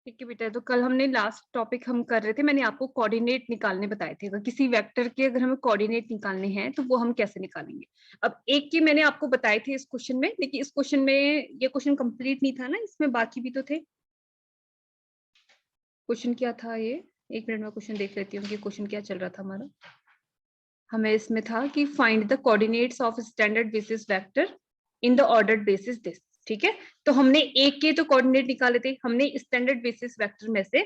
ठीक है बेटा, तो कल हमने लास्ट टॉपिक हम कर रहे थे, मैंने आपको कोऑर्डिनेट निकालने बताए थे। अगर किसी वेक्टर के अगर हमें कोऑर्डिनेट निकालने हैं तो वो हम कैसे निकालेंगे। अब एक की मैंने आपको बताए थे इस क्वेश्चन में, लेकिन इस क्वेश्चन में ये क्वेश्चन कंप्लीट नहीं था ना, इसमें बाकी भी तो थे। क्वेश्चन क्या था ये, एक मिनट में क्वेश्चन देख लेती हूँ कि क्वेश्चन क्या चल रहा था हमारा। हमें इसमें था कि find the coordinates of standard basis vector in the ordered basis this. ठीक है, तो हमने एक के तो कोऑर्डिनेट निकाले थे, हमने स्टैंडर्ड बेसिस वेक्टर में से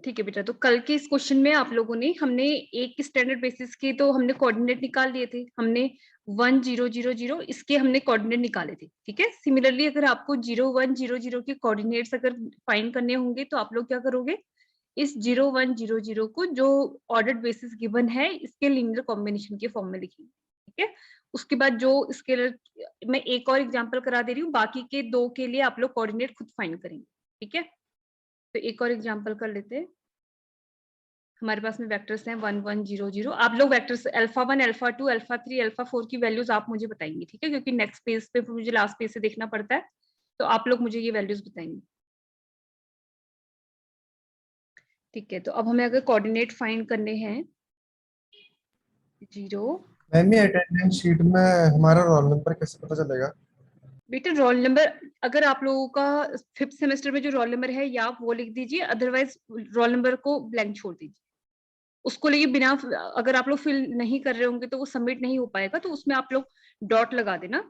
ठीक है बेटा, तो कल के इस क्वेश्चन में आप लोगों ने हमने एक स्टैंडर्ड बेसिस के तो हमने कोऑर्डिनेट निकाल लिए थे, हमने 1 0 0 0 इसके हमने कोऑर्डिनेट निकाले थे। ठीक है, सिमिलरली अगर आपको 0 1 0 0 के कोऑर्डिनेट्स अगर फाइंड करने होंगे तो आप लोग क्या करोगे, इस 0 1 0 0 को जो ऑर्डर्ड बेसिस गिवन है इसके लीनियर कॉम्बिनेशन के फॉर्म में लिखेंगे। ठीक है, उसके बाद जो इसके मैं एक और एग्जांपल करा दे रही हूँ, बाकी के दो के लिए आप लोग कोऑर्डिनेट खुद फाइंड करेंगे। ठीक है, तो एक और एग्जांपल कर लेते हैं। हमारे पास में वेक्टर्स हैं 1 1 0 0। आप लोग vectors alpha 1 alpha 2 alpha 3 alpha 4 की वैल्यूज आप मुझे बताएंगे। ठीक है, क्योंकि नेक्स्ट पेज पे मुझे लास्ट पेज से देखना पड़ता है, तो आप लोग मुझे ये वैल्यूज बताएंगे। ठीक है, तो अब हमें अगर कोऑर्डिनेट फाइंड करने हैं 0। मैम, ये अटेंडेंस शीट में हमारा रोल नंबर कैसे पता चलेगा? बेटा रोल नंबर अगर आप लोगों का 5th सेमेस्टर में जो रोल नंबर है या आप वो लिख दीजिए, अदरवाइज रोल नंबर को ब्लैंक छोड़ दीजिए। उसको लेके बिना, अगर आप लोग फिल नहीं कर रहे होंगे तो वो सबमिट नहीं हो पाएगा, तो उसमें आप लोग डॉट लगा देना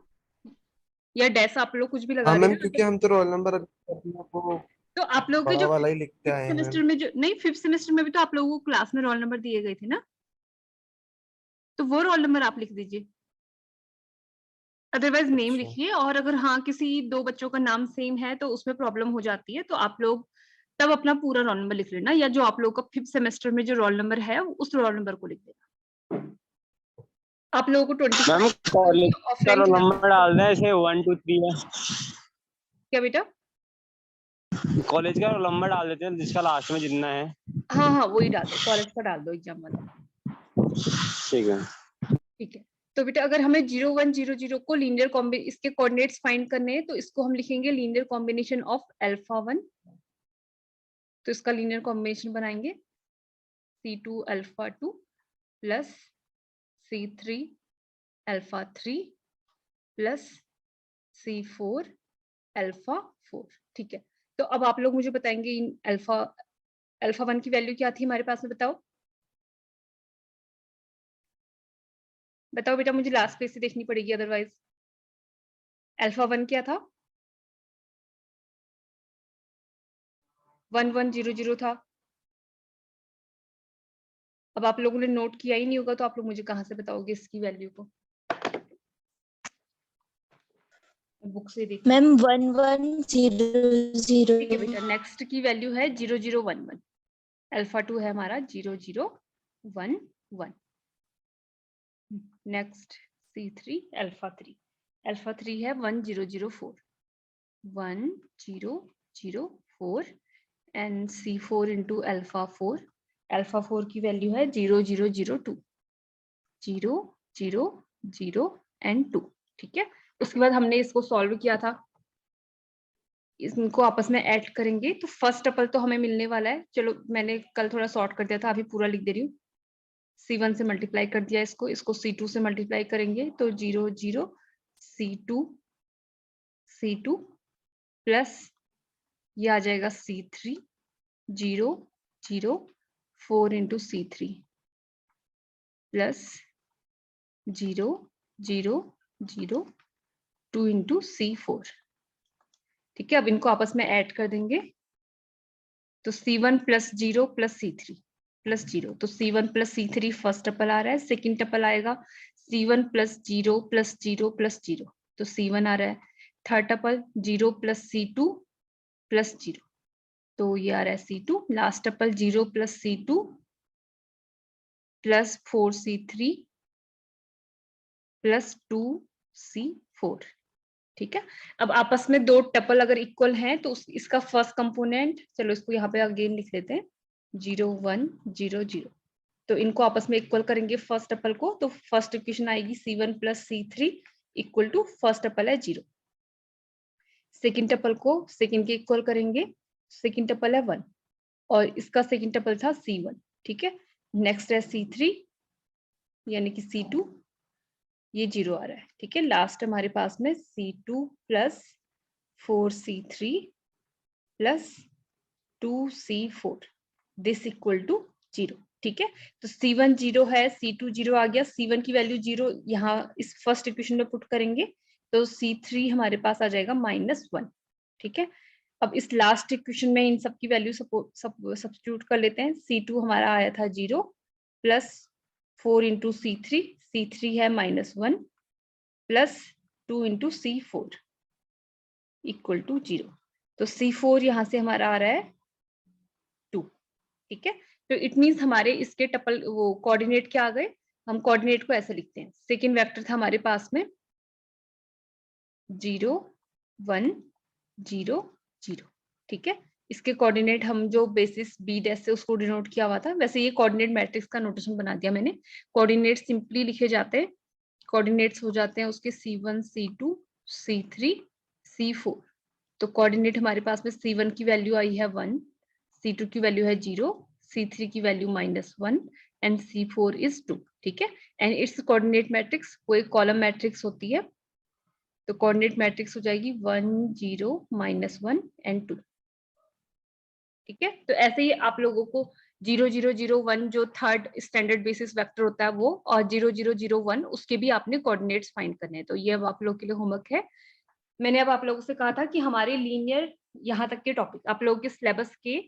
या डैश, आप लोग कुछ भी हाँ लगा मैम, देना। क्योंकि हम तो रोल नंबर अपना वो तो आप लोग के बड़ा जो वाला ही लिखते फिफ्थ आए हैं सेमेस्टर मैम। में जो नहीं, 5th सेमेस्टर में भी तो आप लोगों को क्लास में रोल नंबर दिए गए थे ना, तो वो रोल नंबर आप लिख दीजिए। अदरवाइज नेम अच्छा। लिखिए, और अगर हाँ किसी दो बच्चों का नाम सेम है तो उसमें प्रॉब्लम हो जाती है, तो आप लोग तब अपना पूरा रोल नंबर लिख लेना, या जो आप लोग का 5th सेमेस्टर में जो रोल नंबर है उस रोल नंबर को लिख देना। आप लोगों को 25 मैम कॉलेज का ऑफलाइन रोल क्लासेस नंबर डाल दें, ऐसे 1 2 3 है। क्या बेटा? कॉलेज का रोल नंबर डाल देते हैं जिसका लास्ट में जितना है। हाँ हाँ, वही डाल दो, कॉलेज का डाल दो एग्जाम वाला। ठीक है। ठीक है, तो बेटा अगर हमें 0 1 0 0 को लीनियर कॉम्बिनेशन इसके कोऑर्डिनेट्स फाइंड करने हैं, तो इसको हम लिखेंगे लीनियर कॉम्बिनेशन ऑफ अल्फा 1। तो इसका लीनियर कॉम्बिनेशन बनाएंगे C2 alpha 2 plus C3 alpha 3 plus C4 alpha 4। ठीक है, तो अब आप लोग मुझे बताएंगे इन अल्फा अल्फा 1 की वैल्यू क्या थी हमारे पास में, बताओ बताओ बेटा, मुझे लास्ट पेज से देखनी पड़ेगी अदरवाइज। अल्फा 1 क्या था? 1 1 0 0 था। अब आप लोगों ने नोट किया ही नहीं होगा, तो आप लोग मुझे कहाँ से बताओगे इसकी वैल्यू को? बुक से देखिए। मैम 1 1 0 0। ठीक है बेटा, नेक्स्ट की वैल्यू है 0 0 1 1। अल्फा 2 है हमारा 0 0 1 1। Next C3 alpha 3। अल्फा 3 है 1 0 0 4 1 0 0 4 and C4 into alpha 4। Alpha 4 की वैल्यू है 0 0 0 2 0 0 0 एंड 2। ठीक है, उसके बाद हमने इसको सॉल्व किया था, इनको आपस में ऐड करेंगे तो फर्स्ट टपल तो हमें मिलने वाला है। चलो मैंने कल थोड़ा सॉर्ट कर दिया था, अभी पूरा लिख दे रही हूँ। C1 से मल्टीप्लाई कर दिया, इसको C2 से मल्टीप्लाई करेंगे तो 0 0 C2 प्लस ये आ जाएगा C3 0 0 4 into C3 plus 0 0 0 2 into C4। ठीक है, अब इनको आपस में ऐड कर देंगे तो C1 plus 0 plus C3 plus 0, तो C1 plus C3 first tuple आ रहा है। सेकंड टपल आएगा C1 प्लस 0 प्लस 0 प्लस 0, तो C1 आ रहा है। Third tuple 0 plus C2 plus 0, तो ये आ रहा है C2। Last tuple 0 plus C2 plus 4C3 plus 2C4। ठीक है। अब आपस में दो टपल अगर इक्वल हैं तो इसका फर्स्ट कंपोनेंट, चलो इसको यहाँ पे अगेन लिख लेते हैं 0 1 0 0, तो इनको आपस में इक्वल करेंगे फर्स्ट टपल को, तो फर्स्ट इक्वेशन आएगी C1 + C3 equal to first tuple है 0। सेकेंड टपल को सेकेंड के इक्वल करेंगे, सेकेंड टपल है 1 और इसका सेकेंड टपल था C1, ठीक है। नेक्स्ट है C3 यानी कि C2, ये 0 आ रहा है, ठीक है। लास्ट हमारे पास में C2 + 4C3 + 2C4 this equal to 0, ठीक है। तो C1 0 है, C2 0 आ गया, C1 की वैल्यू 0 यहाँ इस फर्स्ट इक्वेशन में पुट करेंगे तो C3 हमारे पास आ जाएगा -1, ठीक है। अब इस लास्ट इक्वेशन में इन सब की वैल्यू सब्स्टिट्यूट कर लेते हैं। C2 हमारा आया था 0 + 4 × C3, C3 है -1 + 2 × C4 इक्वल टू 0, तो C4 यहाँ से हमारा आ रहा है 2, ठीक है। तो इट मीन्स हमारे इसके टपल वो कोऑर्डिनेट क्या आ गए, हम कोऑर्डिनेट को ऐसे लिखते हैं। सेकेंड वेक्टर था हमारे पास में 0 1 0 0, ठीक है। इसके कोऑर्डिनेट हम जो बेसिस B डैश से उसको डिनोट किया हुआ था, वैसे ये कोऑर्डिनेट मैट्रिक्स का नोटेशन बना दिया मैंने। कोऑर्डिनेट सिंपली लिखे जाते हैं, कोऑर्डिनेट्स हो जाते हैं उसके C1 C2 C3 C4। तो कोऑर्डिनेट हमारे पास में C1 की वैल्यू आई है 1, C2 की वैल्यू है 0, C3 की वैल्यू -1 एंड C4 इज 2, ठीक है। एंड इट्स कोऑर्डिनेट मैट्रिक्स, वो एक कॉलम मैट्रिक्स होती है, तो कोऑर्डिनेट मैट्रिक्स हो जाएगी 1 0 -1 एंड 2, ठीक है। तो ऐसे ही आप लोगों को 0 0 0 1 जो थर्ड स्टैंडर्ड बेसिस वेक्टर होता है वो, और 0 0 0 1 उसके भी आपने कोऑर्डिनेट्स फाइंड करने हैं। तो ये अब आप लोगों के लिए होमवर्क है। मैंने अब आप लोगों से कहा था कि हमारे लीनियर यहाँ तक के टॉपिक, आप लोगों के सिलेबस के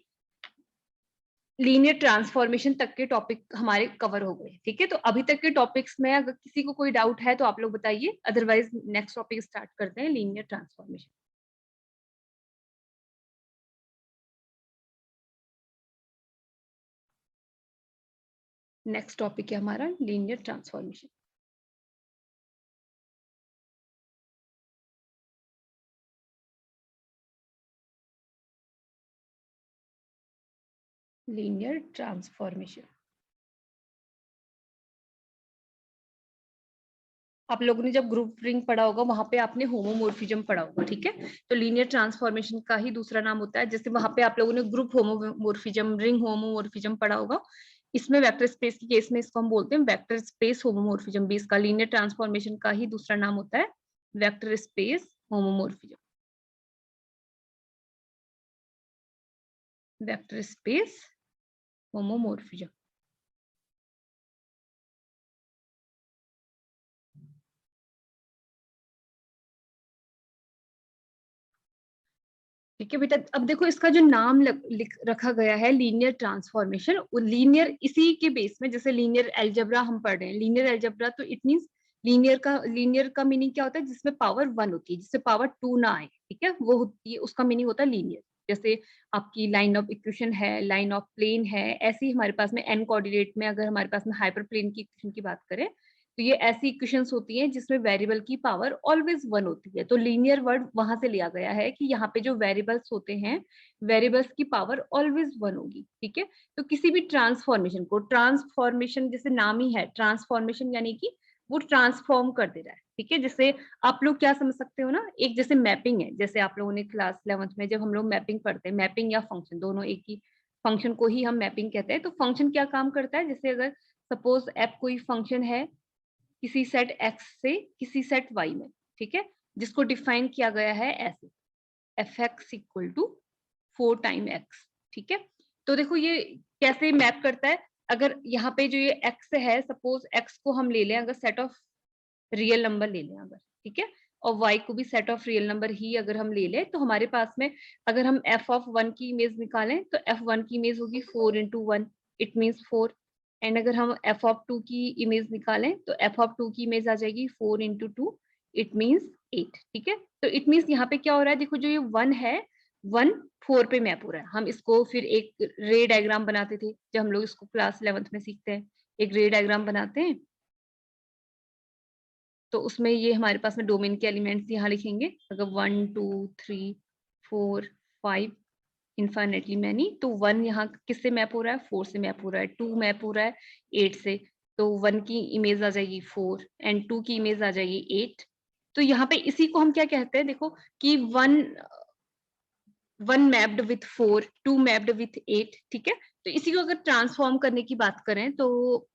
लीनियर ट्रांसफॉर्मेशन तक के टॉपिक हमारे कवर हो गए, ठीक है। तो अभी तक के टॉपिक्स में अगर किसी को कोई डाउट है तो आप लोग बताइए, अदरवाइज नेक्स्ट टॉपिक स्टार्ट करते हैं, लीनियर ट्रांसफॉर्मेशन। नेक्स्ट टॉपिक है हमारा लीनियर ट्रांसफॉर्मेशन। लीनियर ट्रांसफॉर्मेशन आप लोगों ने जब ग्रुप रिंग पढ़ा होगा वहां पे आपने होमोमॉर्फिज्म पढ़ा होगा, ठीक है। तो लीनियर ट्रांसफॉर्मेशन का ही दूसरा नाम होता है, जैसे वहां पे आप लोगों ने ग्रुप होमोमॉर्फिज्म, रिंग होमोमॉर्फिज्म पढ़ा होगा। इसमें वेक्टर स्पेस की केस में इसको हम बोलते हैं वेक्टर स्पेस होमोमॉर्फिज्म भी, इसका लीनियर ट्रांसफॉर्मेशन का ही दूसरा नाम होता है vector space homomorphism, vector space homomorphism. ठीक है बेटा, अब देखो इसका जो नाम रखा गया है लीनियर ट्रांसफॉर्मेशन, लीनियर इसी के बेस में, जैसे लीनियर अलजेब्रा हम पढ़ रहे हैं, लीनियर अलजेब्रा तो इट मींस लीनियर का मीनिंग क्या होता है, जिसमें पावर 1 होती है, जिससे पावर 2 ना आए, ठीक है, वो होती है, उसका मीनिंग होता है लीनियर। जैसे आपकी लाइन ऑफ इक्वेशन है, लाइन ऑफ प्लेन है, ऐसे ही हमारे पास में एन कोऑर्डिनेट में अगर हमारे पास में हाइपर प्लेन की इक्वेशन की बात करें तो ये ऐसी इक्वेशंस होती हैं जिसमें वेरिएबल की पावर ऑलवेज 1 होती है। तो लीनियर वर्ड वहां से लिया गया है कि यहाँ पे जो वेरिएबल्स होते हैं, वेरिएबल्स की पावर ऑलवेज 1 होगी, ठीक है। तो किसी भी ट्रांसफॉर्मेशन को, ट्रांसफॉर्मेशन जैसे नाम ही है ट्रांसफॉर्मेशन, यानी कि वो ट्रांसफॉर्म कर दे रहा है, ठीक है। जैसे आप लोग क्या समझ सकते हो ना, एक जैसे मैपिंग है, जैसे आप लोगों ने क्लास 11th में जब हम लोग मैपिंग पढ़ते हैं, मैपिंग या फंक्शन दोनों एक ही, फंक्शन को ही हम मैपिंग कहते हैं। तो फंक्शन क्या काम करता है, जैसे अगर सपोज एफ कोई फंक्शन है किसी सेट x से किसी सेट y में, ठीक है, जिसको डिफाइन किया गया है ऐसे f(x = 4 टाइम x), ठीक है। तो देखो ये कैसे मैप करता है, अगर यहाँ पे जो ये x है, सपोज x को हम ले लें अगर सेट ऑफ रियल नंबर ले लें अगर, ठीक है, और y को भी सेट ऑफ रियल नंबर ही अगर हम ले लें, तो हमारे पास में अगर हम f(1) की इमेज निकालें तो f(1) की इमेज होगी 4 × 1, इट मीन्स 4। एंड अगर हम f(2) की इमेज निकालें तो f(2) की इमेज आ जाएगी 4 × 2, इट मीन्स 8, ठीक है। तो इट मीन्स यहाँ पे क्या हो रहा है, देखो जो ये 1 है, 1 4 पे मैप हो रहा है। हम इसको फिर एक रे डायग्राम बनाते थे, जब हम लोग इसको क्लास 11th में सीखते हैं, एक रे डायग्राम बनाते हैं, तो उसमें ये हमारे पास में डोमेन के एलिमेंट्स यहाँ लिखेंगे, अगर 1 2 3 4 5 इनफाइनेटली मैनी, तो 1 यहाँ किससे मैप हो रहा है, 4 से मैप हो रहा है, 2 मैप हो रहा है 8 से, तो 1 की इमेज आ जाएगी 4 एंड 2 की इमेज आ जाएगी 8। तो यहाँ पे इसी को हम क्या कहते हैं, देखो कि 1 मैप्ड विथ 4, 2 मैप्ड विथ 8, ठीक है। तो इसी को अगर ट्रांसफॉर्म करने की बात करें तो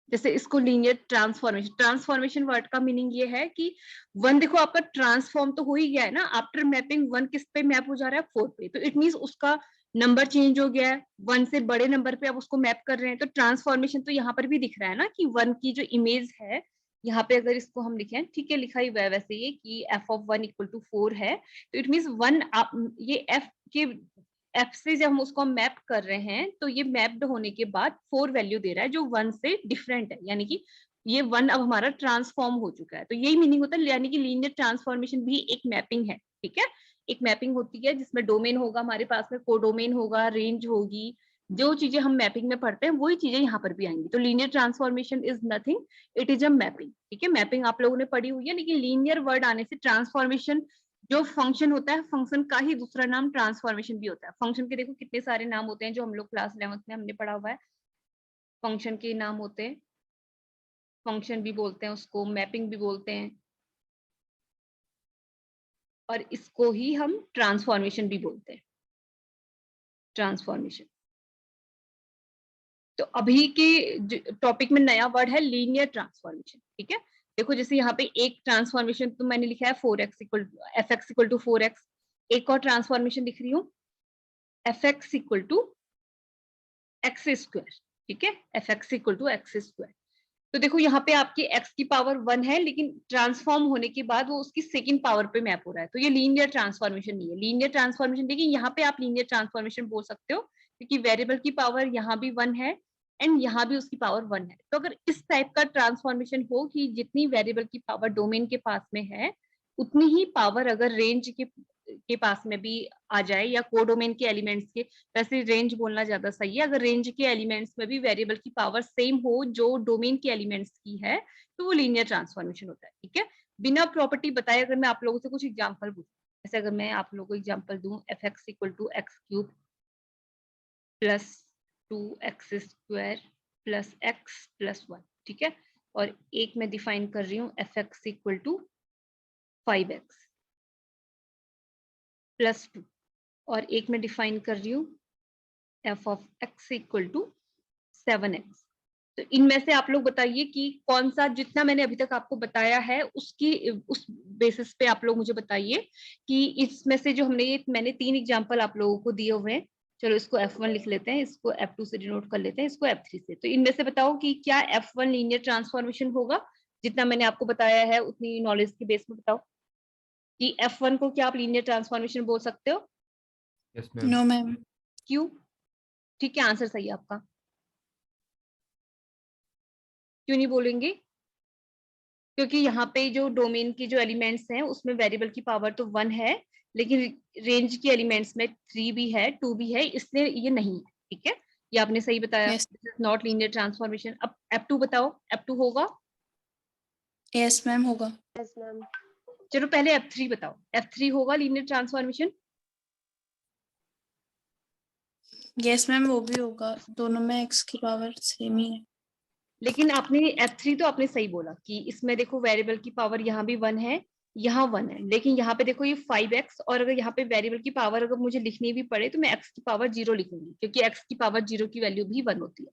जैसे इसको लीनियर ट्रांसफॉर्मेशन वर्ड का मीनिंग ये है कि 1 देखो आपका ट्रांसफॉर्म तो हो ही गया है ना, आफ्टर मैपिंग 1 किस पे मैप हो जा रहा है, 4 पे, तो इट मींस उसका नंबर चेंज हो गया है, 1 से बड़े नंबर पे आप उसको मैप कर रहे हैं, तो ट्रांसफॉर्मेशन तो यहाँ पर भी दिख रहा है ना कि 1 की जो इमेज है यहाँ पे अगर इसको हम लिखें, ठीक है, लिखा ही हुआ है वैसे ये कि f of 1 equal to 4 है, तो इट मींस 1 ये f से जब हम उसको मैप कर रहे हैं तो ये मैप्ड होने के बाद 4 वैल्यू दे रहा है जो 1 से डिफरेंट है, यानी कि ये 1 अब हमारा ट्रांसफॉर्म हो चुका है। तो यही मीनिंग होता है, यानी कि लीनियर ट्रांसफॉर्मेशन भी एक मैपिंग है, ठीक है, एक मैपिंग होती है जिसमें डोमेन होगा हमारे पास में, कोडोमेन होगा, रेंज होगी, जो चीजें हम मैपिंग में पढ़ते हैं वही चीजें यहाँ पर भी आएंगी। तो linear transformation is nothing, it is a mapping, ठीक है। मैपिंग आप लोगों ने पढ़ी हुई है, लेकिन लीनियर वर्ड आने से ट्रांसफॉर्मेशन जो फंक्शन होता है, फंक्शन का ही दूसरा नाम ट्रांसफॉर्मेशन भी होता है। फंक्शन के देखो कितने सारे नाम होते हैं जो हम लोग क्लास 11th में हमने पढ़ा हुआ है, फंक्शन के नाम होते हैं, फंक्शन भी बोलते हैं उसको, मैपिंग भी बोलते हैं, और इसको ही हम ट्रांसफॉर्मेशन भी बोलते हैं, ट्रांसफॉर्मेशन। तो अभी के टॉपिक में नया वर्ड है लीनियर ट्रांसफॉर्मेशन, ठीक है। देखो जैसे यहाँ पे एक ट्रांसफॉर्मेशन तो मैंने लिखा है 4x equal fx equal to 4x, एक और ट्रांसफॉर्मेशन लिख रही हूँ fx equal to x square, ठीक है, fx equal to x square. तो देखो यहाँ पे आपकी x की पावर 1 है, लेकिन ट्रांसफॉर्म होने के बाद वो उसकी सेकंड पावर पे मैप हो रहा है, तो ये लीनियर ट्रांसफॉर्मेशन नहीं है। लीनियर ट्रांसफॉर्मेशन देखिए यहाँ पे आप लीनियर ट्रांसफॉर्मेशन बोल सकते हो, क्योंकि वेरिएबल की पावर यहाँ भी 1 है एंड यहाँ भी उसकी पावर 1 है। तो अगर इस टाइप का ट्रांसफॉर्मेशन हो कि जितनी वेरिएबल की पावर डोमेन के पास में है उतनी ही पावर अगर रेंज के पास में भी आ जाए, या कोडोमेन के एलिमेंट्स के, वैसे रेंज बोलना ज्यादा सही है, अगर रेंज के एलिमेंट्स में भी वेरिएबल की पावर सेम हो जो डोमेन के एलिमेंट्स की है, तो वो लीनियर ट्रांसफॉर्मेशन होता है, ठीक है। बिना प्रॉपर्टी बताए अगर मैं आप लोगों से कुछ एग्जांपल पूछूं, जैसे अगर मैं आप लोगों को एग्जांपल दूं fx equal to x cube plus 2x square plus x plus 1, ठीक है, और एक मैं डिफाइन कर रही हूँ fx equal to 5x plus 2, और एक मैं डिफाइन कर रही हूँ f of x equal to 7x। तो इनमें से आप लोग बताइए कि कौन सा, जितना मैंने अभी तक आपको बताया है उस बेसिस पे आप लोग मुझे बताइए कि इसमें से जो मैंने 3 एग्जांपल आप लोगों को दिए हुए हैं, चलो इसको f1 लिख लेते हैं, इसको f2 से डिनोट कर लेते हैं, इसको f3 से। तो इनमें से बताओ कि क्या f1 लीनियर ट्रांसफॉर्मेशन होगा, जितना मैंने आपको बताया है उतनी नॉलेज के बेस में बताओ कि f1 को क्या आप लीनियर ट्रांसफॉर्मेशन बोल सकते हो? No ma'am. क्यों? ठीक है, आंसर सही है आपका, क्यों नहीं बोलेंगे? क्योंकि यहाँ पे जो डोमेन के जो एलिमेंट्स हैं उसमें वेरिएबल की पावर तो 1 है, लेकिन रेंज के एलिमेंट्स में 3 भी है, 2 भी है, इसलिए ये नहीं है, ठीक है, ये आपने सही बताया, नॉट लीनियर ट्रांसफॉर्मेशन। अब f2 बताओ, f2 होगा? यस मैम होगा। Yes ma'am. चलो पहले f3 बताओ, f3 होगा लीनियर ट्रांसफॉर्मेशन? यस मैम वो भी होगा, दोनों में x की पावर सेम ही है। लेकिन आपने f3 तो आपने सही बोला कि इसमें देखो वेरिएबल की पावर यहाँ भी 1 है, यहाँ 1 है, लेकिन यहाँ पे देखो ये 5x, और अगर यहाँ पे वेरिएबल की पावर अगर मुझे लिखनी भी पड़े तो मैं x की पावर 0 लिखूंगी, क्योंकि x की पावर 0 की वैल्यू भी 1 होती है।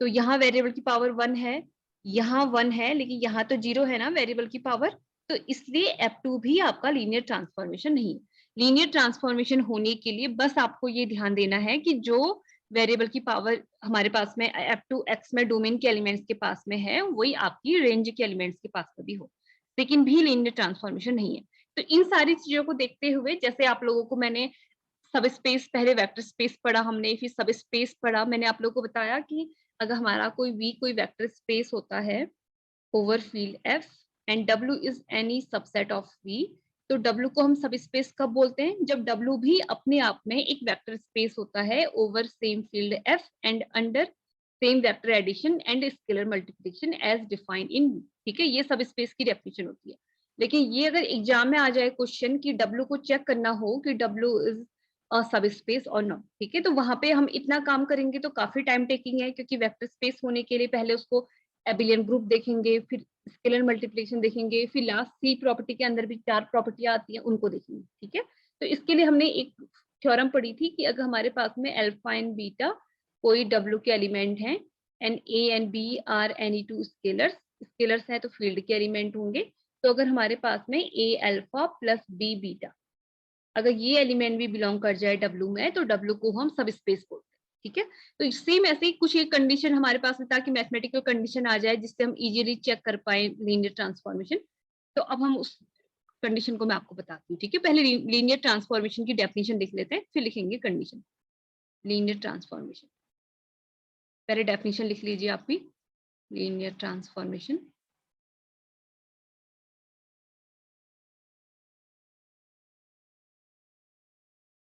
तो यहाँ वेरिएबल की पावर 1 है, यहाँ 1 है, लेकिन यहाँ तो 0 है ना वेरिएबल की पावर, तो इसलिए f2 भी आपका लीनियर ट्रांसफॉर्मेशन नहीं है। लीनियर ट्रांसफॉर्मेशन होने के लिए बस आपको ये ध्यान देना है कि जो वेरिएबल की पावर हमारे पास में f2 x में डोमेन के एलिमेंट्स के पास में है, वही आपकी रेंज के एलिमेंट्स के पास में भी हो, लेकिन भी लीनियर ट्रांसफॉर्मेशन नहीं है। तो इन सारी चीजों को देखते हुए, जैसे आप लोगों को मैंने सब स्पेस, पहले वेक्टर स्पेस पढ़ा हमने, फिर सब स्पेस पढ़ा, मैंने आप लोगों को बताया कि अगर हमारा कोई वेक्टर स्पेस होता है over field f and w is any subset of v, तो W को हम सब स्पेस कब बोलते हैं? जब W भी अपने आप में एक वेक्टर स्पेस होता है over same field F and under same vector addition and scalar multiplication as defined in, ठीक है, ये सब स्पेस की डेफिनेशन होती है। लेकिन ये अगर एग्जाम में आ जाए क्वेश्चन कि W को चेक करना हो कि W इज सब स्पेस और नॉट, ठीक है, तो वहां पे हम इतना काम करेंगे तो काफी टाइम टेकिंग है, क्योंकि वेक्टर स्पेस होने के लिए पहले उसको एबिलियन ग्रुप देखेंगे, फिर स्केलर मल्टीप्लिकेशन देखेंगे, फिर लास्ट सी प्रॉपर्टी के अंदर भी 4 प्रॉपर्टियां आती हैं उनको देखेंगे, ठीक है। तो इसके लिए हमने एक थ्योरम पढ़ी थी कि अगर हमारे पास में अल्फा एंड बीटा कोई W के एलिमेंट हैं and A and B are any two scalars हैं तो फील्ड के एलिमेंट होंगे। तो अगर हमारे पास में A alpha plus B beta, अगर ये एलिमेंट भी बिलोंग कर जाए W में तो W को हम सब स्पेस बोलते हैं, ठीक है। तो सेम ऐसे ही कुछ एक कंडीशन हमारे पास में, ताकि मैथमेटिकल कंडीशन आ जाए जिससे हम इजीली चेक कर पाए लीनियर ट्रांसफॉर्मेशन। तो अब हम उस कंडीशन को मैं आपको बताती हूँ, ठीक है। पहले लीनियर ट्रांसफॉर्मेशन की डेफिनेशन लिख लेते हैं, फिर लिखेंगे कंडीशन। लीनियर ट्रांसफॉर्मेशन, पहले डेफिनेशन लिख लीजिए आप भी, लीनियर ट्रांसफॉर्मेशन।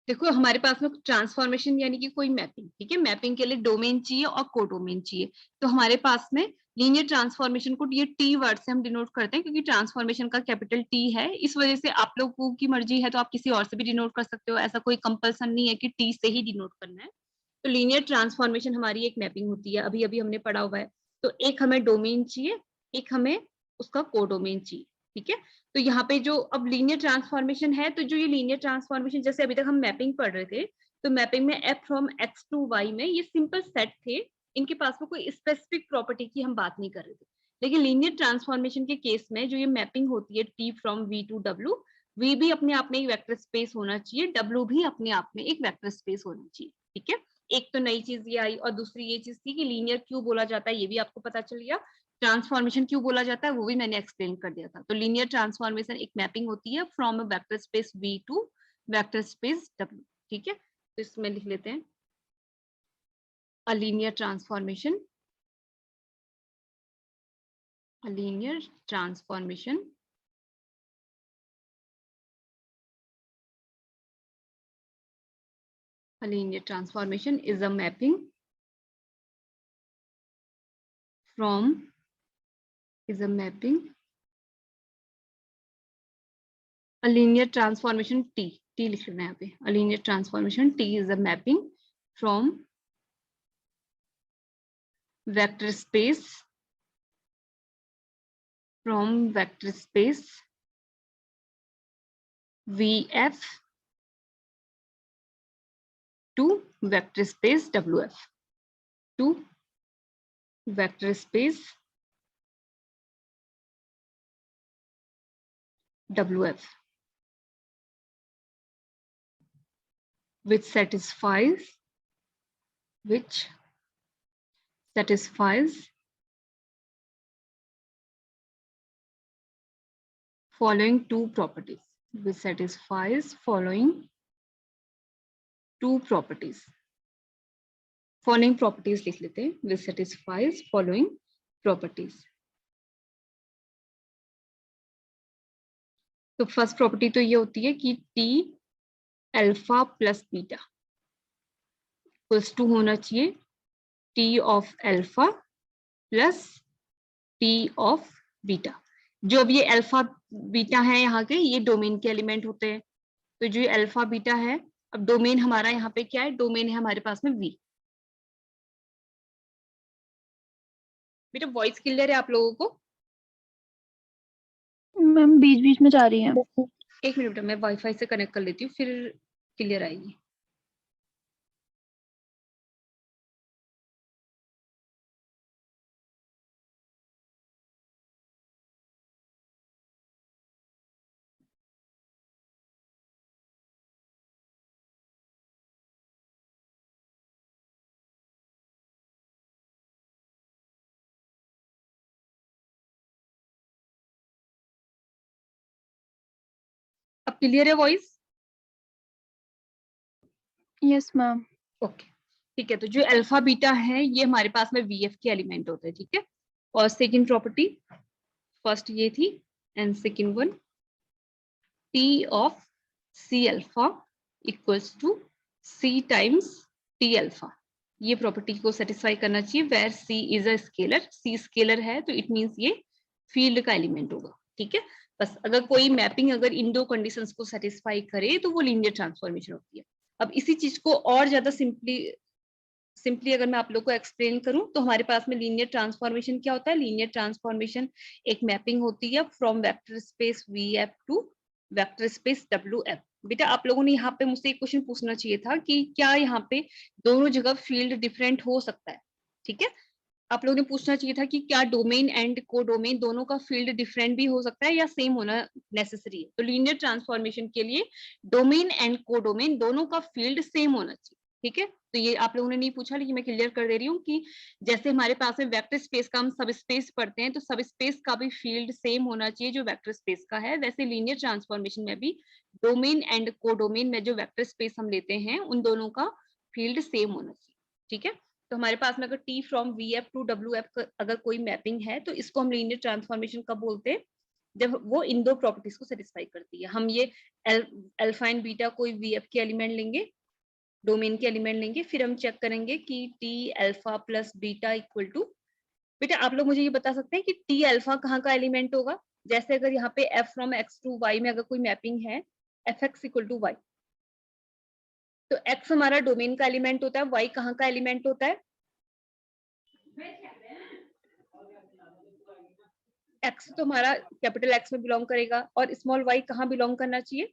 देखो हमारे पास में ट्रांसफॉर्मेशन यानी कि कोई मैपिंग, ठीक है, मैपिंग के लिए डोमेन चाहिए और कोडोमेन चाहिए। तो हमारे पास में लीनियर ट्रांसफॉर्मेशन को ये टी वर्ड से हम डिनोट करते हैं, क्योंकि ट्रांसफॉर्मेशन का कैपिटल टी है, इस वजह से आप लोगों की मर्जी है तो आप किसी और से भी डिनोट कर सकते हो, ऐसा कोई कंपल्सन नहीं है कि टी से ही डिनोट करना है। तो लीनियर ट्रांसफॉर्मेशन हमारी एक मैपिंग होती है, अभी अभी हमने पढ़ा हुआ है। तो एक हमें डोमेन चाहिए, एक हमें उसका कोडोमेन चाहिए, ठीक है। तो यहाँ पे जो अब लीनियर ट्रांसफॉर्मेशन है, तो जो ये लीनियर ट्रांसफॉर्मेशन, जैसे अभी तक हम मैपिंग पढ़ रहे थे, तो मैपिंग में f from x to y में ये सिंपल सेट थे, इनके पास में कोई स्पेसिफिक प्रॉपर्टी की हम बात नहीं कर रहे थे। लेकिन लीनियर ट्रांसफॉर्मेशन के केस में जो ये मैपिंग होती है t from v to w, v भी अपने आप में एक वेक्टर स्पेस होना चाहिए, w भी अपने आप में एक वेक्टर स्पेस होना चाहिए, ठीक है। एक तो नई चीज ये आई, और दूसरी ये चीज थी कि लीनियर क्यों बोला जाता है, ये भी आपको पता चल गया। ट्रांसफॉर्मेशन क्यों बोला जाता है वो भी मैंने एक्सप्लेन कर दिया था। तो लीनियर ट्रांसफॉर्मेशन एक मैपिंग होती है from a vector space V to vector space W, ठीक है। तो इसमें लिख लेते हैं a linear transformation, a linear transformation a linear transformation is a mapping from a linear transformation T लिख लेना है यहाँ पे, a linear transformation T is a mapping from vector space VF to vector space WF to vector space WF, which satisfies following two properties, which satisfies following two properties, following properties लिख लेते हैं, which satisfies following properties। तो first property तो ये होती है कि T alpha plus beta equals to होना चाहिए T of alpha plus T of beta. जो अब ये अल्फा बीटा है यहाँ के, ये डोमेन के एलिमेंट होते हैं। तो जो ये अल्फा बीटा है, अब डोमेन हमारा यहाँ पे क्या है, डोमेन है हमारे पास में V। बेटा वॉइस क्लियर है आप लोगों को? मैम बीच बीच में जा रही है। एक मिनट मैं वाईफाई से कनेक्ट कर लेती हूँ, फिर क्लियर आएगी। अब क्लियर है वॉइस? Yes ma'am. ओके ठीक है। तो जो अल्फा बीटा है ये हमारे पास में VF के एलिमेंट होते हैं, ठीक है। और सेकंड प्रॉपर्टी, फर्स्ट ये थी and second one, T of C alpha equals to C times T alpha, ये प्रॉपर्टी को सेटिस्फाई करना चाहिए where c is a scalar, c scalar है तो इट मींस ये फील्ड का एलिमेंट होगा, ठीक है। बस अगर कोई मैपिंग अगर इन दो कंडीशंस को सेटिस्फाई करे तो वो लीनियर ट्रांसफॉर्मेशन होती है। अब इसी चीज को और ज्यादा सिंपली अगर मैं आप लोग को एक्सप्लेन करूं तो हमारे पास में लीनियर ट्रांसफॉर्मेशन क्या होता है। लीनियर ट्रांसफॉर्मेशन एक मैपिंग होती है from vector space VF to vector space WF। बेटा आप लोगों ने यहाँ पे मुझसे एक क्वेश्चन पूछना चाहिए था कि क्या यहाँ पे दोनों जगह फील्ड डिफरेंट हो सकता है, ठीक है। आप लोगों ने पूछना चाहिए था कि क्या डोमेन एंड को डोमेन दोनों का फील्ड डिफरेंट भी हो सकता है या सेम होना नेसेसरी है। तो लीनियर ट्रांसफॉर्मेशन के लिए डोमेन एंड को डोमेन दोनों का फील्ड सेम होना चाहिए, ठीक है। तो ये आप लोगों ने नहीं पूछा लेकिन मैं क्लियर कर दे रही हूँ कि जैसे हमारे पास में वेक्टर स्पेस का हम सब स्पेस पढ़ते हैं तो सब स्पेस का भी फील्ड सेम होना चाहिए जो वेक्टर स्पेस का है, वैसे लीनियर ट्रांसफॉर्मेशन में भी डोमेन एंड को डोमेन में जो वेक्टर स्पेस हम लेते हैं उन दोनों का फील्ड सेम होना चाहिए, ठीक है। तो हमारे पास में अगर T from VF to WF अगर कोई मैपिंग है तो इसको हम लीनियर ट्रांसफॉर्मेशन कब बोलते हैं, जब वो इन दो प्रॉपर्टीज को सेटिस्फाई करती है। हम ये अल्फा एंड बीटा कोई VF के एलिमेंट लेंगे, डोमेन के एलिमेंट लेंगे, फिर हम चेक करेंगे कि T alpha plus beta equal to, बेटा आप लोग मुझे ये बता सकते हैं कि T अल्फा कहाँ का एलिमेंट होगा। जैसे अगर यहाँ पे F from X to Y में अगर कोई मैपिंग है Fx इक्वल टू Y, तो X हमारा डोमेन का एलिमेंट होता है, Y कहाँ का एलिमेंट होता है, X तो हमारा कैपिटल X में बिलोंग करेगा और स्मॉल y कहाँ बिलोंग करना चाहिए,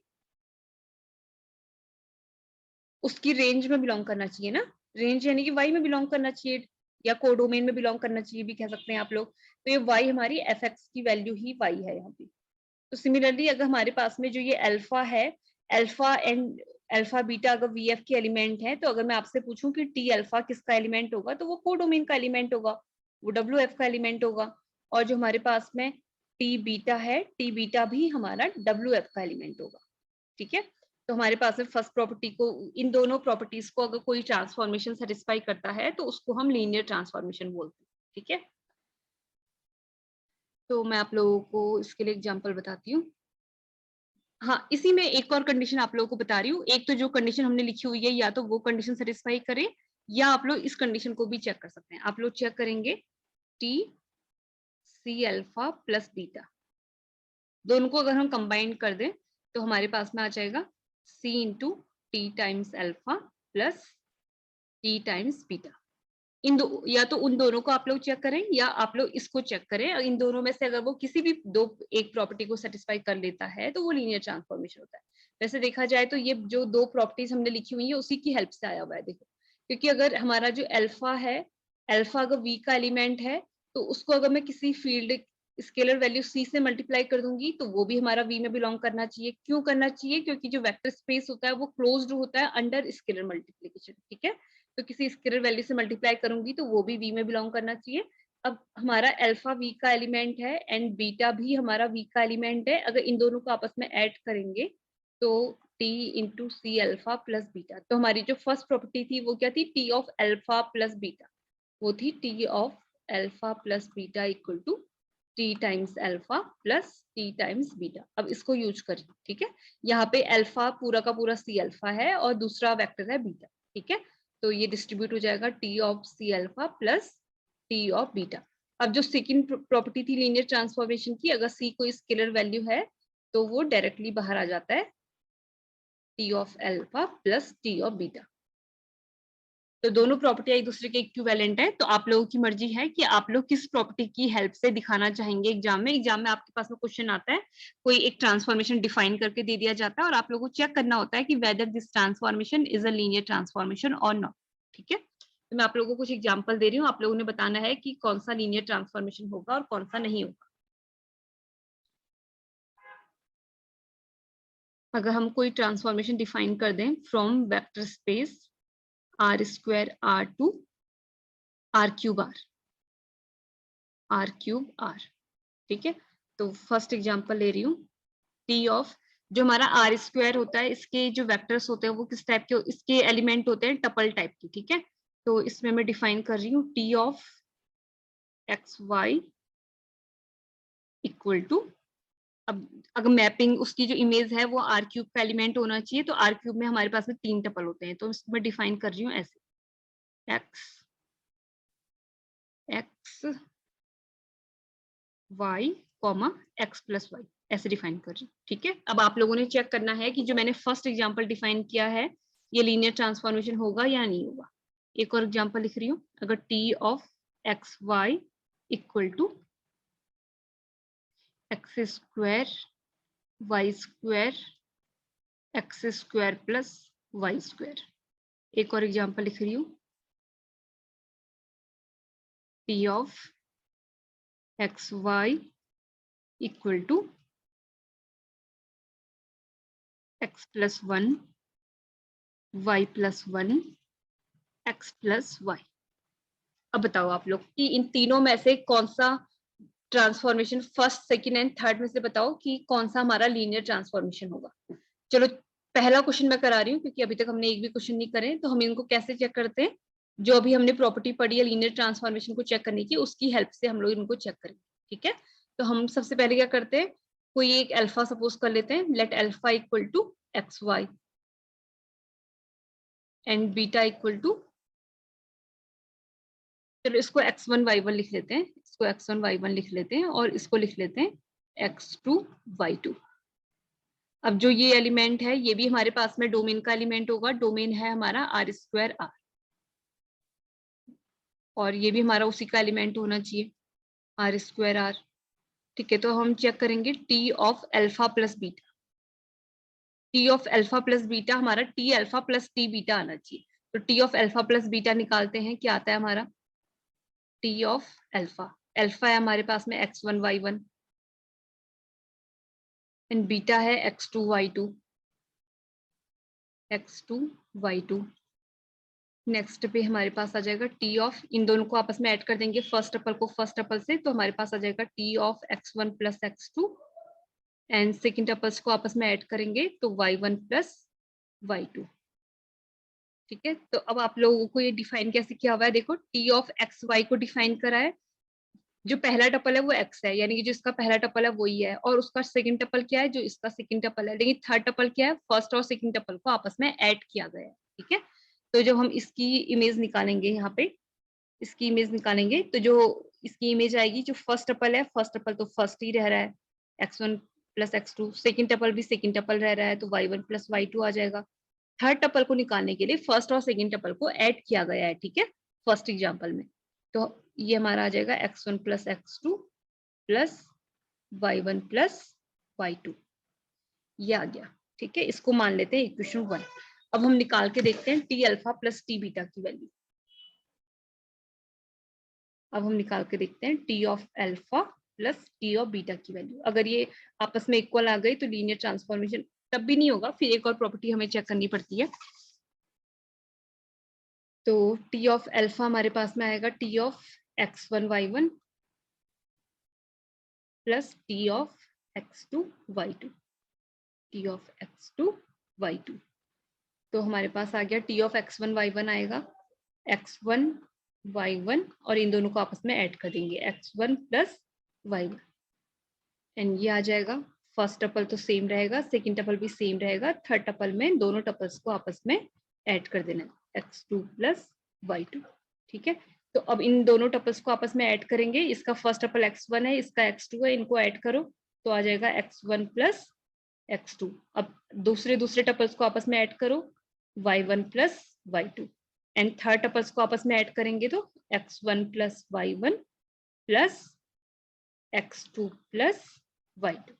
उसकी रेंज में बिलोंग करना चाहिए ना, रेंज यानी कि y में बिलोंग करना चाहिए या कोडोमेन में बिलोंग करना चाहिए भी कह सकते हैं आप लोग। तो ये y हमारी fx की वैल्यू ही y है यहाँ पे। तो सिमिलरली अगर हमारे पास में जो ये अल्फा है, अल्फा एंड अल्फा बीटा अगर VF के एलिमेंट है तो अगर मैं आपसे पूछूं कि T अल्फा किसका एलिमेंट होगा तो वो कोडोमेन का एलिमेंट होगा, वो WF का एलिमेंट होगा। और जो हमारे पास में T बीटा है, T बीटा भी हमारा WF का एलिमेंट होगा, ठीक है। तो हमारे पास में फर्स्ट प्रॉपर्टी को, इन दोनों प्रॉपर्टीज को अगर कोई ट्रांसफॉर्मेशन सेटिस्फाई करता है तो उसको हम लीनियर ट्रांसफॉर्मेशन बोलते हैं, ठीक है। तो मैं आप लोगों को इसके लिए एग्जांपल बताती हूँ। हाँ, इसी में एक और कंडीशन आप लोगों को बता रही हूँ। एक तो जो कंडीशन हमने लिखी हुई है या तो वो कंडीशन सेटिस्फाई करे या आप लोग इस कंडीशन को भी चेक कर सकते हैं। आप लोग चेक करेंगे T C alpha plus beta, दोनों को अगर हम कंबाइन कर दें तो हमारे पास में आ जाएगा C into T times alpha plus T times beta. इन दो या तो उन दोनों को आप लोग चेक करें या आप लोग इसको चेक करें, और इन दोनों में से अगर वो किसी भी एक प्रॉपर्टी को सेटिस्फाई कर लेता है तो वो लीनियर ट्रांसफॉर्मेशन होता है। वैसे देखा जाए तो ये जो दो प्रॉपर्टीज हमने लिखी हुई है उसी की हेल्प से आया हुआ है, देखो। क्योंकि अगर हमारा जो अल्फा है, अल्फा अगर V का एलिमेंट है तो उसको अगर मैं किसी फील्ड स्केलर वैल्यू C से मल्टीप्लाई कर दूंगी तो वो भी हमारा V में बिलोंग करना चाहिए। क्यों करना चाहिए, क्योंकि जो वेक्टर स्पेस होता है वो क्लोज्ड होता है अंडर स्केलर मल्टीप्लिकेशन, ठीक है। तो किसी स्केलर वैल्यू से मल्टीप्लाई करूंगी तो वो भी V में बिलोंग करना चाहिए। अब हमारा अल्फा V का एलिमेंट है एंड बीटा भी हमारा V का एलिमेंट है, अगर इन दोनों को आपस में ऐड करेंगे तो T into c alpha plus beta. तो हमारी जो फर्स्ट प्रॉपर्टी थी वो क्या थी, T of alpha plus beta, वो थी T of alpha plus beta equal to T times alpha plus T times beta. अब इसको यूज करिए, ठीक है। यहाँ पे अल्फा पूरा का पूरा C अल्फा है और दूसरा वेक्टर है बीटा, ठीक है। तो ये डिस्ट्रीब्यूट हो जाएगा T of C alpha plus T of beta. अब जो सेकंड प्रॉपर्टी थी लीनियर ट्रांसफॉर्मेशन की, अगर C कोई स्केलर वैल्यू है तो वो डायरेक्टली बाहर आ जाता है T of alpha plus T of beta. तो दोनों प्रॉपर्टी एक दूसरे के इक्विवेलेंट है। तो आप लोगों की मर्जी है कि आप लोग किस प्रॉपर्टी की हेल्प से दिखाना चाहेंगे एग्जाम में। एग्जाम में आपके पास में क्वेश्चन आता है, कोई एक ट्रांसफॉर्मेशन डिफाइन करके दे दिया जाता है और आप लोगों को चेक करना होता है कि whether this transformation is a linear transformation और नॉट, ठीक है। तो मैं आप लोगों को कुछ एग्जाम्पल दे रही हूँ, आप लोगों ने बताना है कि कौन सा लीनियर ट्रांसफॉर्मेशन होगा और कौन सा नहीं होगा। अगर हम कोई ट्रांसफॉर्मेशन डिफाइन कर दें from vector space R square R to R cube R cube R, ठीक है। तो फर्स्ट एग्जांपल ले रही हूँ, T ऑफ, जो हमारा R स्क्वायर होता है इसके जो वेक्टर्स होते हैं वो किस टाइप के, इसके एलिमेंट होते हैं टपल टाइप के, ठीक है। तो इसमें मैं डिफाइन कर रही हूँ T of x y equal to, अब अगर मैपिंग उसकी जो इमेज है वो R क्यूब का एलिमेंट होना चाहिए तो R क्यूब में हमारे पास में 3 टपल होते हैं, तो इसमें डिफाइन कर रही हूँ ऐसे x y comma x plus y, ऐसे डिफाइन कर रही हूँ। ठीक है, अब आप लोगों ने चेक करना है कि जो मैंने फर्स्ट एग्जांपल डिफाइन किया है ये लीनियर ट्रांसफॉर्मेशन होगा या नहीं होगा। एक और एग्जांपल लिख रही हूँ, अगर t of x y equal to x square y square x square plus y square. एक और एग्जांपल लिख रही हूँ, t of x y equal to x plus 1 y plus 1 x plus y. अब बताओ आप लोग कि इन तीनों में से कौन सा transformation, first second and third में से बताओ कि कौन सा हमारा लीनियर ट्रांसफॉर्मेशन होगा। चलो पहला क्वेश्चन मैं करा रही हूँ क्योंकि अभी तक हमने एक भी क्वेश्चन नहीं करे, तो हम इनको कैसे चेक करते हैं, जो अभी हमने प्रॉपर्टी पढ़ी है लीनियर ट्रांसफॉर्मेशन को चेक करने की, उसकी हेल्प से हम लोग इनको चेक करेंगे। ठीक है, तो हम सबसे पहले क्या करते हैं, कोई एक अल्फा सपोज कर लेते हैं, let alpha equal to x y and beta equal to, चलो इसको x1 y1 लिख लेते हैं, इसको x1 y1 लिख लेते हैं और इसको लिख लेते हैं x2 y2। अब जो ये एलिमेंट है ये भी हमारे पास में डोमेन का एलिमेंट होगा, डोमेन है हमारा r स्क्वायर r, और ये भी हमारा उसी का एलिमेंट होना चाहिए r स्क्वायर r। ठीक है, तो हम चेक करेंगे t of alpha plus beta, t of alpha plus beta हमारा t alpha plus t beta आना चाहिए। तो t of alpha plus beta निकालते हैं, क्या आता है हमारा t ऑफ अल्फा, अल्फा है हमारे पास में x1 y1 एंड बीटा है x2 y2, x2 y2। Next पे हमारे पास आ जाएगा t ऑफ, इन दोनों को आपस में ऐड कर देंगे फर्स्ट टपल को फर्स्ट टपल से, तो हमारे पास आ जाएगा t of x1 plus x2 and second tuples को आपस में ऐड करेंगे तो y1 प्लस y2। ठीक है, तो अब आप लोगों को ये डिफाइन कैसे किया हुआ है, देखो t ऑफ एक्स वाई को डिफाइन करा है, जो पहला टपल है वो x है, यानी कि जो इसका पहला टपल है वही है, और उसका सेकंड टपल क्या है, जो इसका सेकंड टपल है, लेकिन थर्ड टपल क्या है, फर्स्ट और सेकंड टपल को आपस में ऐड किया गया है। ठीक है, तो जब हम इसकी इमेज निकालेंगे, यहाँ पे इसकी इमेज निकालेंगे, तो जो इसकी इमेज आएगी, जो फर्स्ट टपल है, फर्स्ट टपल तो फर्स्ट ही रह रहा है x1 plus x2, second tuple भी सेकेंड टपल रह रहा है तो y1 प्लस y2 आ जाएगा। थर्ड टपल को निकालने के लिए फर्स्ट और सेकेंड टपल को ऐड किया गया है। ठीक है, फर्स्ट एग्जाम्पल में, तो ये हमारा आ जाएगा x1 plus x2 plus y1 plus y2, ये आ गया। ठीक है, इसको मान लेते हैं इक्वेशन 1। अब हम निकाल के देखते हैं T alpha plus T beta की वैल्यू। अब हम निकाल के देखते हैं t of alpha plus T of beta की वैल्यू। अगर ये आपस में इक्वल आ गई तो लीनियर ट्रांसफॉर्मेशन तब भी नहीं होगा, फिर एक और प्रॉपर्टी हमें चेक करनी पड़ती है। तो टी ऑफ अल्फा हमारे पास में आएगा T of x1 y1 plus T of x2 y2, T of x2 y2। तो हमारे पास आ गया टी ऑफ x1 y1 आएगा x1 y1, और इन दोनों को आपस में ऐड कर देंगे x1 प्लस y1 एंड ये आ जाएगा। फर्स्ट टपल तो सेम रहेगा, सेकंड टपल भी सेम रहेगा, थर्ड टपल में दोनों टपल्स को आपस में ऐड कर देना x2 प्लस y2। ठीक है, तो अब इन दोनों टपल्स को आपस में ऐड करेंगे, इसका फर्स्ट टपल x1 है, इसका x2 है, इनको ऐड करो तो आ जाएगा x1 प्लस x2। अब दूसरे टपल्स को आपस में ऐड करो y1 plus y2 and third tuples को आपस में ऐड करेंगे तो x1 plus y1 plus x2 plus y2।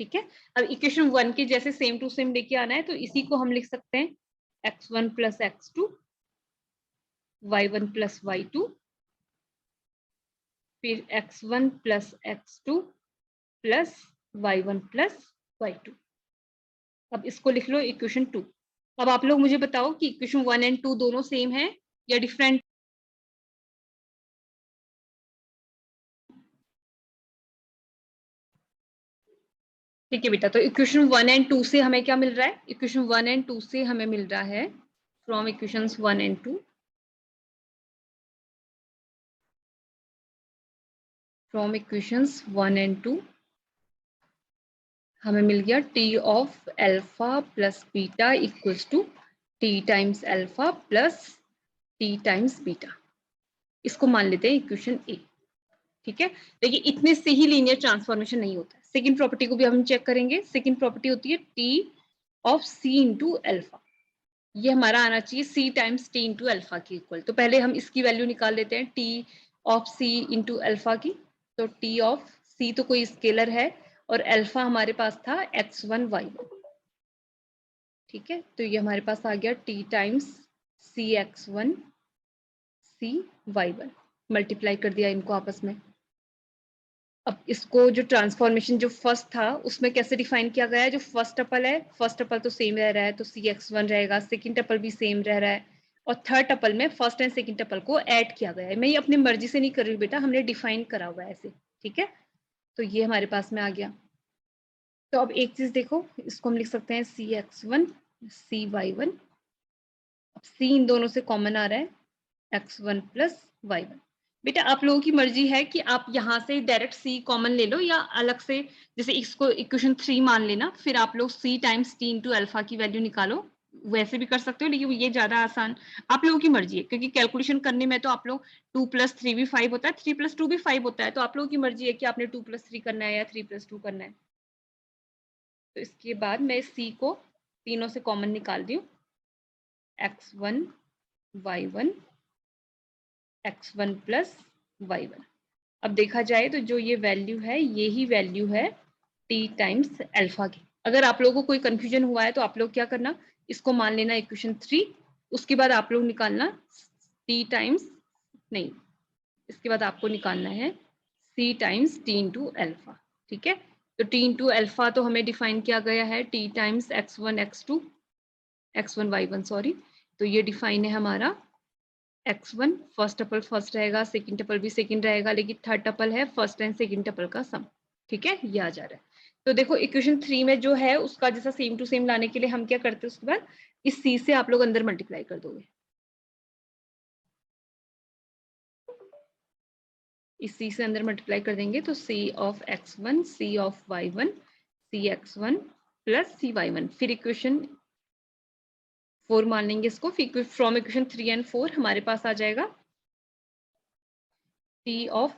ठीक है, अब इक्वेशन 1 के जैसे सेम टू सेम लेके आना है, तो इसी को हम लिख सकते हैं x1 plus x2 y1 plus y2, फिर x1 plus x2 plus y1 plus y2। अब इसको लिख लो इक्वेशन 2। अब आप लोग मुझे बताओ कि इक्वेशन 1 एंड 2 दोनों सेम है या डिफरेंट। ठीक है बेटा, तो इक्वेशन 1 एंड 2 से हमें क्या मिल रहा है, इक्वेशन 1 एंड 2 से हमें मिल रहा है, from equations 1 and 2, from equations 1 and 2 हमें मिल गया t of alpha plus beta equals to t times alpha plus t times beta, इसको मान लेते हैं इक्वेशन ए। ठीक है, देखिए इतने से ही लीनियर ट्रांसफॉर्मेशन नहीं होता है। सेकंड प्रॉपर्टी को भी हम चेक करेंगे। सेकंड प्रॉपर्टी होती है t of c into alpha. ये हमारा आना चाहिए c times t into alpha की इक्वल। तो पहले हम इसकी वैल्यू निकाल लेते हैं, t of c into alpha की। तो टी ऑफ सी तो कोई स्केलर है और अल्फा हमारे पास था x1 y1। ठीक है, तो ये हमारे पास आ गया टी टाइम्स सी x1 सी y1, मल्टीप्लाई कर दिया इनको आपस में। अब इसको जो ट्रांसफॉर्मेशन जो फर्स्ट था उसमें कैसे डिफाइन किया गया है, जो फर्स्ट टपल है, फर्स्ट टपल तो सेम रह रहा है तो सी एक्स वन रहेगा, सेकेंड टपल भी सेम रह रहा है, और थर्ड टपल में फर्स्ट एंड सेकेंड टपल को ऐड किया गया है। मैं ये अपनी मर्जी से नहीं कर रही हूँ बेटा, हमने डिफाइन करा हुआ है ऐसे। ठीक है, तो ये हमारे पास में आ गया। तो अब एक चीज देखो, इसको हम लिख सकते हैं c x one c y one. अब सी इन दोनों से कॉमन आ रहा है, x one plus y one. बेटा आप लोगों की मर्जी है कि आप यहाँ से डायरेक्ट सी कॉमन ले लो या अलग से, जैसे इसको इक्वेशन 3 मान लेना, फिर आप लोग सी टाइम्स टी इंटू अल्फा की वैल्यू निकालो, वैसे भी कर सकते हो, लेकिन ये ज्यादा आसान आप लोगों की मर्जी है, क्योंकि कैलकुलेशन करने में तो आप लोग 2 + 3 भी 5 होता है, 3 + 2 भी 5 होता है, तो आप लोगों की मर्जी है कि आपने 2 + 3 करना है या 3 + 2 करना है। तो इसके बाद मैं सी को तीनों से कॉमन निकाल दी हूँ, x1 y1 x1 plus y1। अब देखा जाए तो जो ये वैल्यू है, ये ही वैल्यू है t टाइम्स अल्फा की। अगर आप लोगों को कोई कंफ्यूजन हुआ है तो आप लोग क्या करना, इसको मान लेना इक्वेशन 3, उसके बाद आप लोग निकालना t टाइम्स, नहीं, इसके बाद आपको निकालना है c times t into alpha. ठीक है, तो t इंटू अल्फा तो हमें डिफाइन किया गया है t times x1 x1 y1 sorry. तो ये डिफाइन है हमारा x1, फर्स्ट टपल फर्स्ट रहेगा, सेकंड टपल भी सेकंड रहेगा, लेकिन थर्ड टपल है फर्स्ट एंड सेकंड टपल का सम। ठीक है, ये आ जा रहा है। तो देखो इक्वेशन 3 में जो है उसका जैसा सेम टू सेम लाने के लिए हम क्या करते हैं, उसके बाद इस c से आप लोग अंदर मल्टीप्लाई कर दोगे, इस c से अंदर मल्टीप्लाई कर देंगे तो c of x1 c of y1 c x1 plus c y1, फिर इक्वेशन 4 मान लेंगे इसको, फिर फ्रॉम इक्वेशन 3 एंड 4 हमारे पास आ जाएगा t of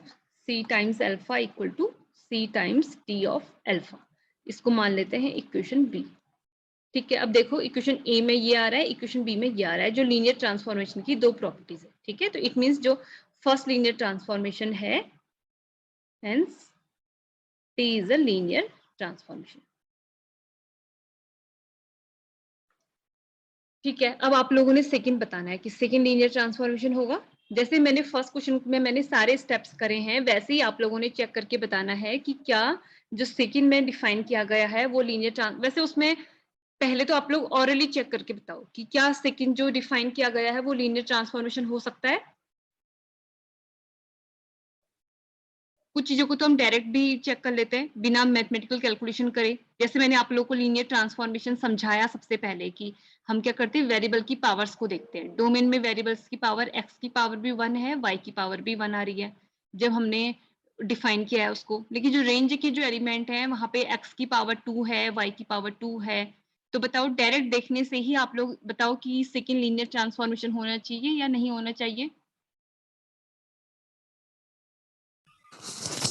c times alpha equal to c times t of alpha. इसको मान लेते हैं इक्वेशन बी। ठीक है, अब देखो इक्वेशन ए में ये आ रहा है, इक्वेशन बी में ये आ रहा है, जो लीनियर ट्रांसफॉर्मेशन की दो प्रॉपर्टीज है। ठीक है, तो इट मींस जो फर्स्ट लीनियर ट्रांसफॉर्मेशन है, hence t is a linear transformation. ठीक है, अब आप लोगों ने सेकंड बताना है कि सेकंड लीनियर ट्रांसफॉर्मेशन होगा। जैसे मैंने फर्स्ट क्वेश्चन में मैंने सारे स्टेप्स करे हैं, वैसे ही आप लोगों ने चेक करके बताना है कि क्या जो सेकंड में डिफाइन किया गया है वो लीनियर वैसे उसमें पहले तो आप लोग ऑरली चेक करके बताओ कि क्या सेकंड जो डिफाइन किया गया है वो लीनियर ट्रांसफॉर्मेशन हो सकता है। कुछ चीजों को तो हम डायरेक्ट भी चेक कर लेते हैं बिना मैथमेटिकल कैलकुलेशन करे। जैसे मैंने आप लोगों को लीनियर ट्रांसफॉर्मेशन समझाया सबसे पहले कि हम क्या करते हैं, वेरिएबल की पावर्स को देखते हैं। डोमेन में वेरिएबल्स की पावर x की पावर भी 1 है, y की पावर भी 1 आ रही है जब हमने डिफाइन किया है उसको, लेकिन जो रेंज के जो एलिमेंट है वहां पे x की पावर 2 है, y की पावर 2 है। तो बताओ डायरेक्ट देखने से ही आप लोग बताओ कि सेकेंड लीनियर ट्रांसफॉर्मेशन होना चाहिए या नहीं होना चाहिए।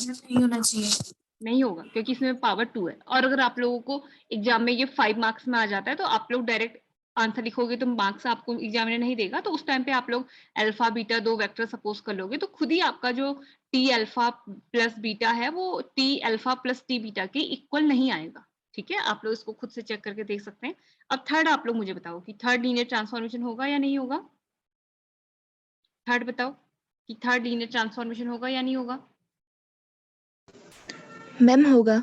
नहीं होना चाहिए। नहीं होगा क्योंकि इसमें पावर 2 है, और अगर आप लोगों को एग्जाम में ये 5 मार्क्स में आ जाता है तो आप लोग डायरेक्ट आंसर लिखोगे तो मार्क्स आपको एग्जामिनर नहीं देगा, तो उस टाइम पे आप लोग अल्फा बीटा दो वेक्टर सपोज कर लोगे तो खुद ही आपका जो टी अल्फा प्लस बीटा है वो T alpha plus T beta के इक्वल नहीं आएगा। ठीक है, आप लोग इसको खुद से चेक करके देख सकते हैं। अब थर्ड आप लोग मुझे बताओ कि थर्ड लीनियर ट्रांसफॉर्मेशन होगा या नहीं होगा। थर्ड बताओ कि थर्ड लीनियर ट्रांसफॉर्मेशन होगा या नहीं होगा। मैम होगा।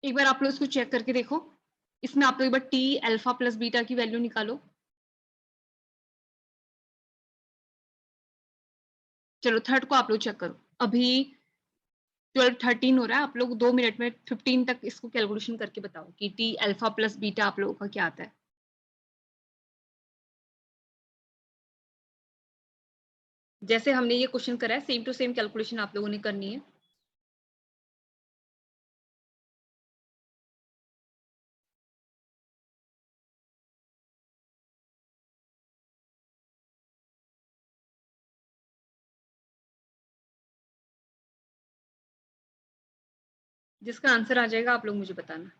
एक बार आप लोग इसको चेक करके देखो, इसमें आप लोग एक बार टी अल्फा प्लस बीटा की वैल्यू निकालो। चलो थर्ड को आप लोग चेक करो, अभी 12:13 हो रहा है, आप लोग 2 मिनट में 15 तक इसको कैलकुलेशन करके बताओ कि टी अल्फा प्लस बीटा आप लोगों का क्या आता है। जैसे हमने ये क्वेश्चन करा है सेम टू सेम कैलकुलेशन आप लोगों ने करनी है। जिसका आंसर आ जाएगा आप लोग मुझे बताना।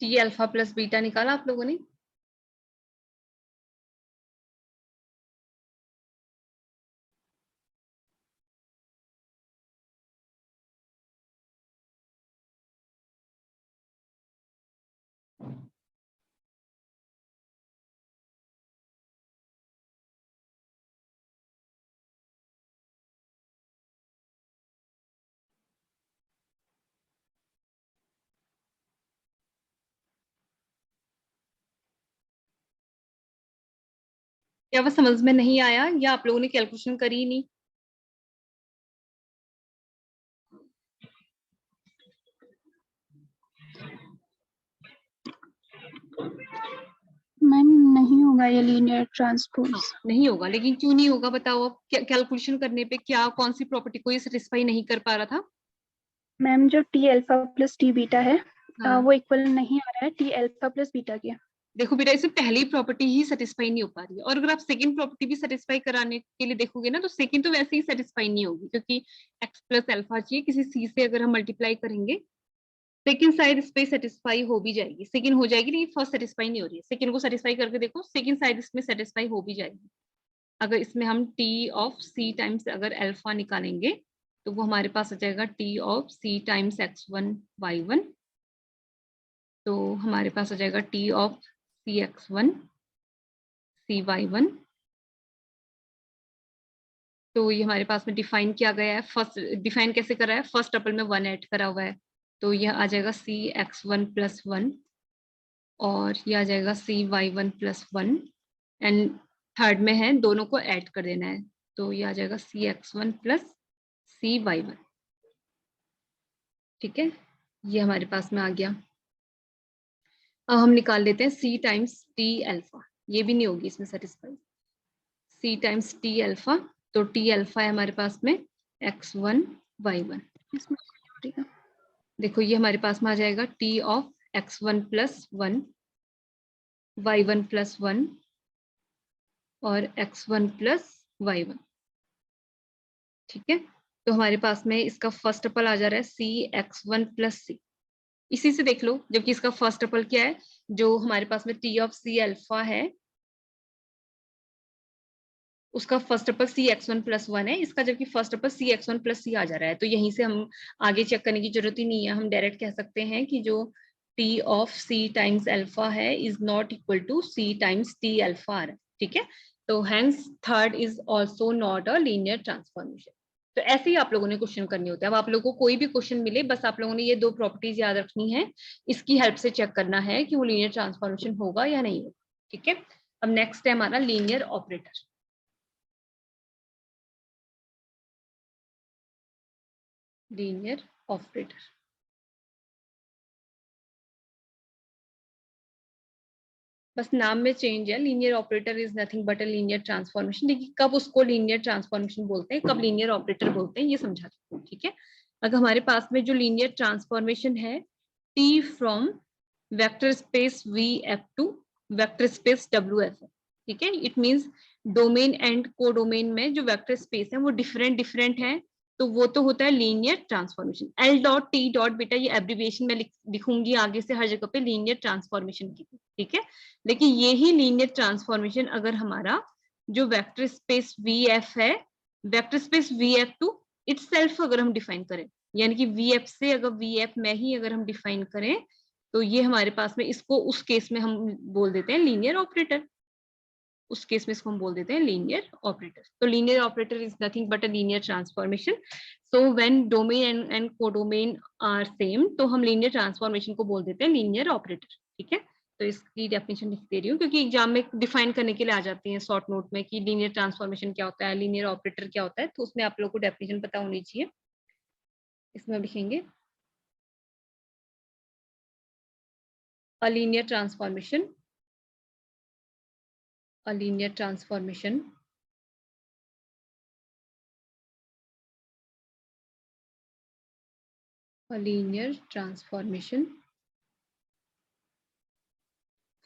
टी अल्फा प्लस बीटा निकाला आप लोगों ने? क्या वो समझ में नहीं आया या आप लोगों ने कैलकुलेशन करी नहीं? मैम नहीं होगा ये लीनियर ट्रांसपोज। हाँ, नहीं होगा, लेकिन क्यों नहीं होगा बताओ अब। कैलकुलेशन करने पे क्या कौन सी प्रॉपर्टी को ये सेटिस्फाई नहीं कर पा रहा था? मैम जो T alpha plus T beta है हाँ। वो इक्वल नहीं आ रहा है टी अल्फा प्लस बीटा के। देखो बेटा, इसमें पहली प्रॉपर्टी ही सेटिस्फाई नहीं हो पा रही है, और अगर आप सेकंड प्रॉपर्टी भी सेटिस्फाई कराने के लिए देखोगे ना, तो सेकंड तो वैसे ही सेटिस्फाई नहीं होगी, क्योंकि x प्लस अल्फा चाहिए किसी c से अगर हम मल्टीप्लाई करेंगे, सेकंड साइड इस पे सेटिस्फाई हो भी जाएगी, सेकंड हो जाएगी, लेकिन फर्स्ट सेटिस्फाई नहीं हो रही है। सेकंड को सेटिस्फाई करके देखो, सेकंड साइड इसमें सेटिस्फाई हो भी जाएगी। अगर इसमें हम t ऑफ c टाइम्स अगर अल्फा निकालेंगे, तो वो हमारे पास आ जाएगा t of c times x1 y1, तो हमारे पास आ जाएगा t of c x1 c y1। तो ये हमारे पास में डिफाइन किया गया है। फर्स्ट डिफाइन कैसे करा है? फर्स्ट टपल में 1 ऐड करा हुआ है, तो यह आ जाएगा c x1 प्लस 1, और ये आ जाएगा c y1 plus 1, and third में है दोनों को ऐड कर देना है, तो ये आ जाएगा c x1 plus c y1। ठीक है, ये हमारे पास में आ गया। अब हम निकाल लेते हैं c टाइम्स t अल्फा, ये भी नहीं होगी इसमें satisfy. c times t alpha, तो t अल्फा है हमारे पास में x1 y1। इसमें देखो ये हमारे पास में आ जाएगा t of x1 plus 1 y1 plus 1 और x1 प्लस y1। ठीक है, तो हमारे पास में इसका फर्स्ट टपल आ जा रहा है c x1 प्लस c। इसी से देख लो, जबकि इसका फर्स्ट टपल क्या है, जो हमारे पास में t ऑफ c अल्फा है, उसका first tuple c x1 plus 1 है, इसका जबकि first tuple c x1 plus c आ जा रहा है। तो यहीं से हम आगे चेक करने की जरूरत ही नहीं है, हम डायरेक्ट कह सकते हैं कि जो t of c times alpha है is not equal to c times t alpha आ रहा है। ठीक है, तो hence third is also not a linear transformation. तो ऐसे ही आप लोगों ने क्वेश्चन करने होते हैं। अब आप लोगों को कोई भी क्वेश्चन मिले, बस आप लोगों ने ये दो प्रॉपर्टीज याद रखनी है, इसकी हेल्प से चेक करना है कि वो लीनियर ट्रांसफॉर्मेशन होगा या नहीं होगा। ठीक है, अब नेक्स्ट है हमारा लीनियर ऑपरेटर। लीनियर ऑपरेटर, बस नाम में चेंज है। Linear operator is nothing but a linear transformation, लेकिन कब उसको लीनियर ट्रांसफॉर्मेशन बोलते हैं, कब लीनियर ऑपरेटर बोलते हैं, ये समझा देते हैं। ठीक है, अगर हमारे पास में जो लीनियर ट्रांसफॉर्मेशन है t from vector space vf to vector space wf है। ठीक है, it means domain and codomain में जो वेक्टर स्पेस है वो डिफरेंट डिफरेंट है, तो वो तो होता है linear transformation. L dot T dot बेटा ये एब्रीविएशन में लिखूंगी आगे से हर जगह पे लीनियर ट्रांसफॉर्मेशन की। ठीक है, लेकिन ये ही लीनियर ट्रांसफॉर्मेशन अगर हमारा जो वेक्टर स्पेस vf है, vector space vf to itself अगर हम डिफाइन करें, यानी कि vf से अगर vf में ही अगर हम डिफाइन करें, तो ये हमारे पास में इसको उस केस में हम बोल देते हैं लीनियर ऑपरेटर, उस केस में इसको हम बोल देते हैं लीनियर ऑपरेटर। तो linear operator is nothing but a linear transformation. So when domain and codomain are same, तो हम लीनियर ट्रांसफॉर्मेशन को बोल देते हैं लीनियर ऑपरेटर। ठीक है, तो इसकी डेफिनेशन लिख दे रही हूँ क्योंकि एग्जाम में डिफाइन करने के लिए आ जाती है शॉर्ट नोट में कि लीनियर ट्रांसफॉर्मेशन क्या होता है, लीनियर ऑपरेटर क्या होता है, तो उसमें आप लोगों को डेफिनेशन पता होनी चाहिए। इसमें हम लिखेंगे a linear transformation, a linear transformation a linear transformation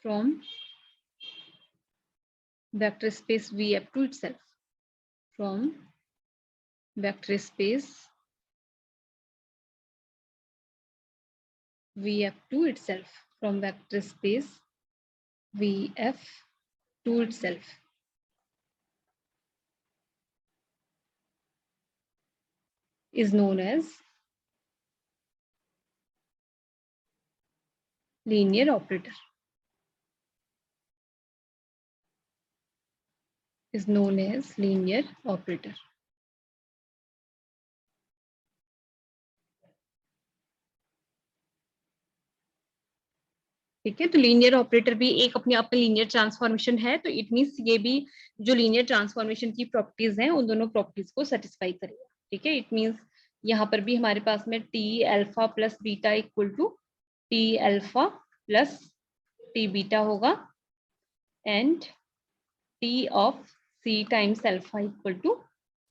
from vector space Vf to itself, from vector space Vf to itself, from vector space Vf to itself is known as linear operator, is known as linear operator। ठीक है, तो linear operator भी एक अपने आप में linear transformation है, तो इट मींस ये भी जो लीनियर ट्रांसफॉर्मेशन की प्रॉपर्टीज हैं उन दोनों प्रॉपर्टीज को सेटिस्फाई करेगा। ठीक है, इट मींस यहाँ पर भी हमारे पास में T alpha plus beta equal to T alpha plus T beta होगा and T of C times alpha equal to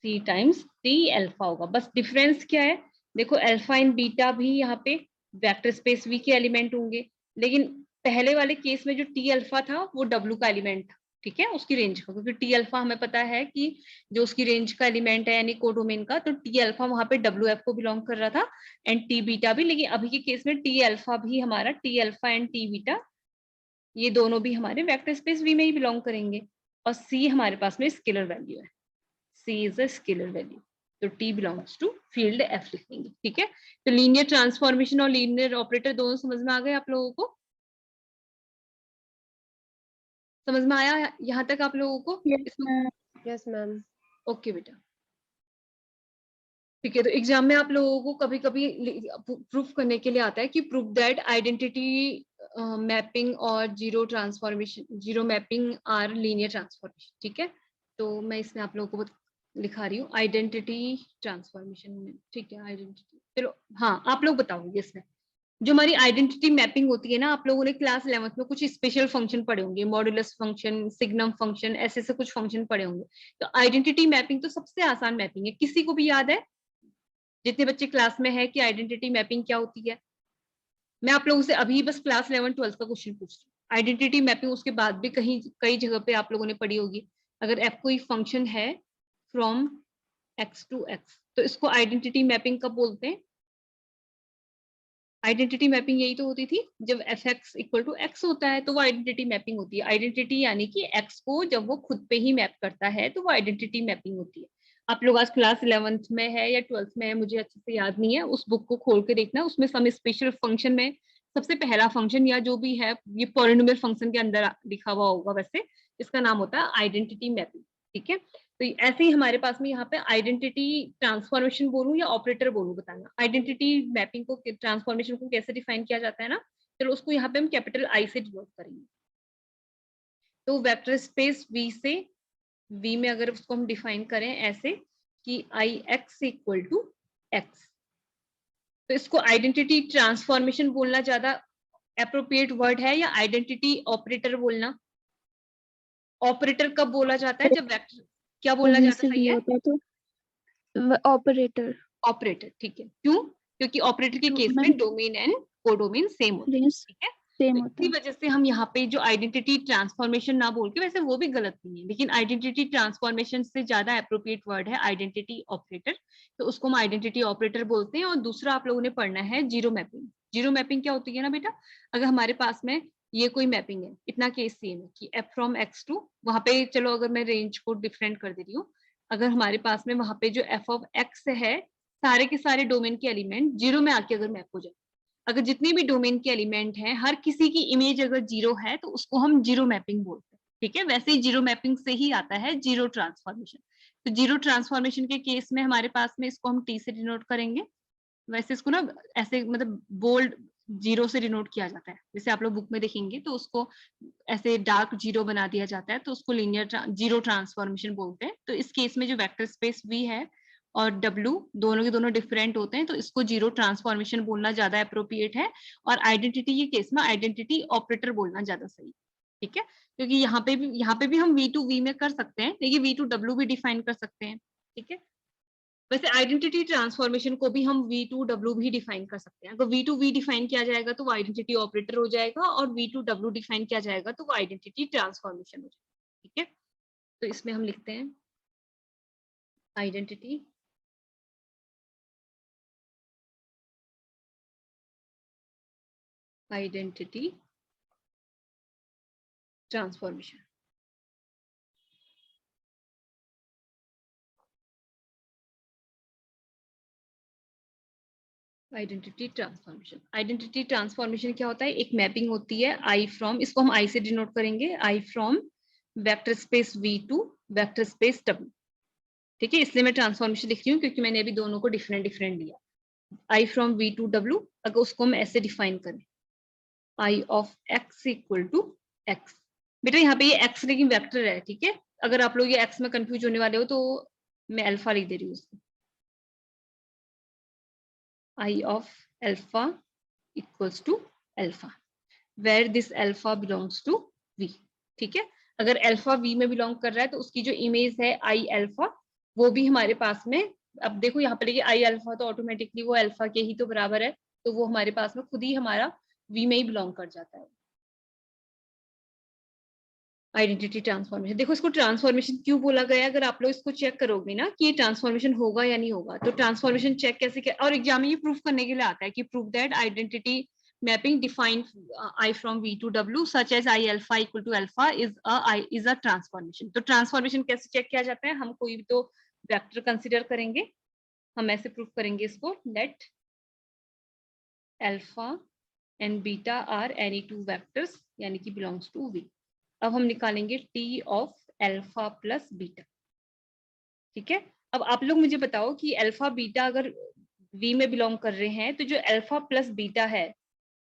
C times T alpha होगा। बस डिफरेंस क्या है, देखो अल्फा एंड बीटा भी यहाँ पे वेक्टर स्पेस वी के एलिमेंट होंगे, लेकिन पहले वाले केस में जो टी अल्फा था वो डब्ल्यू का एलिमेंट था। ठीक है, उसकी रेंज का, क्योंकि टी अल्फा हमें पता है कि जो उसकी रेंज का एलिमेंट है यानी कोडोमेन का, तो टी अल्फा वहां पे डब्ल्यू एफ को बिलोंग कर रहा था एंड टी बीटा भी। लेकिन अभी के केस में टी अल्फा भी हमारा, T alpha and T beta ये दोनों भी हमारे वेक्टर स्पेस वी में ही बिलोंग करेंगे। और सी हमारे पास में स्केलर वैल्यू है, c is a scalar value, तो t belongs to field f लिख देंगे। ठीक है, तो लीनियर ट्रांसफॉर्मेशन और लीनियर ऑपरेटर दोनों समझ में आ गए आप लोगों को? समझ में आया यहाँ तक आप लोगों को? Yes ma'am. ओके बेटा, ठीक है। तो एग्जाम में आप लोगों को कभी कभी प्रूफ करने के लिए आता है कि प्रूफ दैट आइडेंटिटी मैपिंग और zero transformation, zero mapping are linear transformation. ठीक है, तो मैं इसमें आप लोगों को लिखा रही हूँ आइडेंटिटी ट्रांसफॉर्मेशन में। ठीक है, आइडेंटिटी, चलो हाँ आप लोग बताओगे इसमें जो हमारी आइडेंटिटी मैपिंग होती है ना, आप लोगों ने क्लास 11th में कुछ स्पेशल फंक्शन पढ़े होंगे, मॉडुलस फंक्शन, सिग्नम फंक्शन, ऐसे से कुछ फंक्शन पढ़े होंगे। तो आइडेंटिटी मैपिंग तो सबसे आसान मैपिंग है, किसी को भी याद है जितने बच्चे क्लास में है कि आइडेंटिटी मैपिंग क्या होती है? मैं आप लोगों से अभी बस क्लास 11 12 का क्वेश्चन पूछ रही हूँ। आइडेंटिटी मैपिंग उसके बाद भी कहीं कई जगह पे आप लोगों ने पढ़ी होगी। अगर एफ कोई फंक्शन है फ्रॉम एक्स टू एक्स, तो इसको आइडेंटिटी मैपिंग कब बोलते हैं? आइडेंटिटी मैपिंग यही तो होती थी जब f x equal to x होता है, तो वो आइडेंटिटी मैपिंग होती है। आइडेंटिटी यानी कि एक्स को जब वो खुद पे ही मैप करता है तो वो आइडेंटिटी मैपिंग होती है। आप लोग आज क्लास 11th में है या 12th में है, मुझे अच्छे से याद नहीं है, उस बुक को खोल के देखना, उसमें सम स्पेशल फंक्शन में सबसे पहला फंक्शन या जो भी है ये पॉलिनोमियल फंक्शन के अंदर लिखा हुआ होगा, वैसे इसका नाम होता है आइडेंटिटी मैपिंग। ठीक है, तो ऐसे ही हमारे पास में यहाँ पे आइडेंटिटी ट्रांसफॉर्मेशन बोलूं या ऑपरेटर बोलूं, बताना आइडेंटिटी मैपिंग को, ट्रांसफॉर्मेशन को कैसे डिफाइन किया जाता है ना। चलो उसको यहाँ पे हम कैपिटल आई से डिनोट करेंगे। तो वेक्टर स्पेस वी से, वी में अगर उसको हम डिफाइन करें ऐसे कि आई एक्स इक्वल टू एक्स, तो इसको आइडेंटिटी ट्रांसफॉर्मेशन बोलना ज्यादा एप्रोप्रिएट वर्ड है या आइडेंटिटी ऑपरेटर बोलना? ऑपरेटर कब बोला जाता है? जब वेक्टर, क्या बोलना ज्यादा सही है? तो ऑपरेटर। ऑपरेटर, ठीक है। क्यों? क्योंकि ऑपरेटर के केस में डोमेन एंड कोडोमेन सेम होता है। ठीक है, सेम तो होता इसी है। वजह से हम यहाँ पे जो आइडेंटिटी ट्रांसफॉर्मेशन ना बोल के, वैसे वो भी गलत नहीं है, लेकिन आइडेंटिटी ट्रांसफॉर्मेशन से ज्यादा एप्रोप्रिएट वर्ड है आइडेंटिटी ऑपरेटर, तो उसको हम आइडेंटिटी ऑपरेटर बोलते हैं। और दूसरा आप लोगों ने पढ़ना है जीरो मैपिंग। जीरो मैपिंग क्या होती है ना बेटा, अगर हमारे पास में ये कोई मैपिंग है, इतना केस सेम है कि एफ फ्रॉम एक्स टू, वहां पे चलो अगर मैं रेंज को डिफरेंट कर दे रही हूँ, अगर हमारे पास में वहां पे जो एफ ऑफ एक्स है, सारे के सारे डोमेन के एलिमेंट जीरो में आके अगर मैप हो जाए, अगर जितने भी डोमेन के एलिमेंट हैं, हर किसी की इमेज अगर जीरो है तो उसको हम जीरो मैपिंग बोलते हैं, ठीक है। वैसे ही जीरो मैपिंग से ही आता है जीरो ट्रांसफॉर्मेशन। तो जीरो ट्रांसफॉर्मेशन के केस में हमारे पास में इसको हम टी से डिनोट करेंगे। वैसे इसको ना ऐसे मतलब बोल्ड जीरो से डिनोट किया जाता है, जैसे आप लोग बुक में देखेंगे तो उसको ऐसे डार्क जीरो बना दिया जाता है, तो उसको लीनियर जीरो ट्रांसफॉर्मेशन बोलते हैं। तो इस केस में जो वेक्टर स्पेस वी है और W दोनों के दोनों डिफरेंट होते हैं, तो इसको जीरो ट्रांसफॉर्मेशन बोलना ज्यादा अप्रोप्रिएट है। और आइडेंटिटी के केस में आइडेंटिटी ऑपरेटर बोलना ज्यादा सही, ठीक है। क्योंकि यहाँ पे भी हम V टू V में कर सकते हैं, लेकिन V टू W भी डिफाइन कर सकते हैं, ठीक है। वैसे आइडेंटिटी ट्रांसफॉर्मेशन को भी हम V टू W भी डिफाइन कर सकते हैं। अगर V टू V डिफाइन किया जाएगा तो वो आइडेंटिटी ऑपरेटर हो जाएगा, और V टू W डिफाइन किया जाएगा तो वो आइडेंटिटी ट्रांसफॉर्मेशन हो जाएगा, ठीक है। तो इसमें हम लिखते हैं आइडेंटिटी ट्रांसफॉर्मेशन। आइडेंटिटी ट्रांसफॉर्मेशन क्या होता है? एक मैपिंग होती है आई फ्रॉम, इसको हम आई से डिनोट करेंगे, I from vector space V to vector space W, ठीक है। इसलिए मैं ट्रांसफॉर्मेशन लिख रही हूँ क्योंकि मैंने अभी दोनों को डिफरेंट डिफरेंट लिया। I from V to W, अगर उसको हम ऐसे डिफाइन करें, I of x equal to x। बेटा यहाँ पे ये x लेकिन वेक्टर है, ठीक है। अगर आप लोग ये x में कंफ्यूज होने वाले हो तो मैं अल्फा लिख दे रही हूँ उसको, I of alpha equals to alpha, where this alpha belongs to V, ठीक है। अगर अल्फा V में बिलोंग कर रहा है तो उसकी जो इमेज है आई अल्फा, वो भी हमारे पास में, अब देखो यहाँ पे देखिए आई अल्फा तो ऑटोमेटिकली वो अल्फा के ही तो बराबर है, तो वो हमारे पास में खुद ही हमारा V में ही बिलोंग कर जाता है। आइडेंटिटी ट्रांसफॉर्मेशन, देखो इसको ट्रांसफॉर्मेशन क्यों बोला गया है, अगर आप लोग इसको चेक करोगे ना कि ये ट्रांसफॉर्मेशन होगा या नहीं होगा, तो ट्रांसफॉर्मेशन चेक कैसे किया, और एग्जाम में ये प्रूफ करने के लिए आता है कि prove that identity mapping define I from V to W such as I alpha equal to alpha is a transformation। तो ट्रांसफॉर्मेशन कैसे चेक किया जाता है, हम कोई भी तो वेक्टर कंसिडर करेंगे, हम ऐसे प्रूफ करेंगे इसको, let alpha and beta are any two vectors यानी कि बिलोंग्स टू V। अब हम निकालेंगे t of alpha plus beta, ठीक है। अब आप लोग मुझे बताओ कि अल्फा बीटा अगर V में बिलोंग कर रहे हैं तो जो अल्फा प्लस बीटा है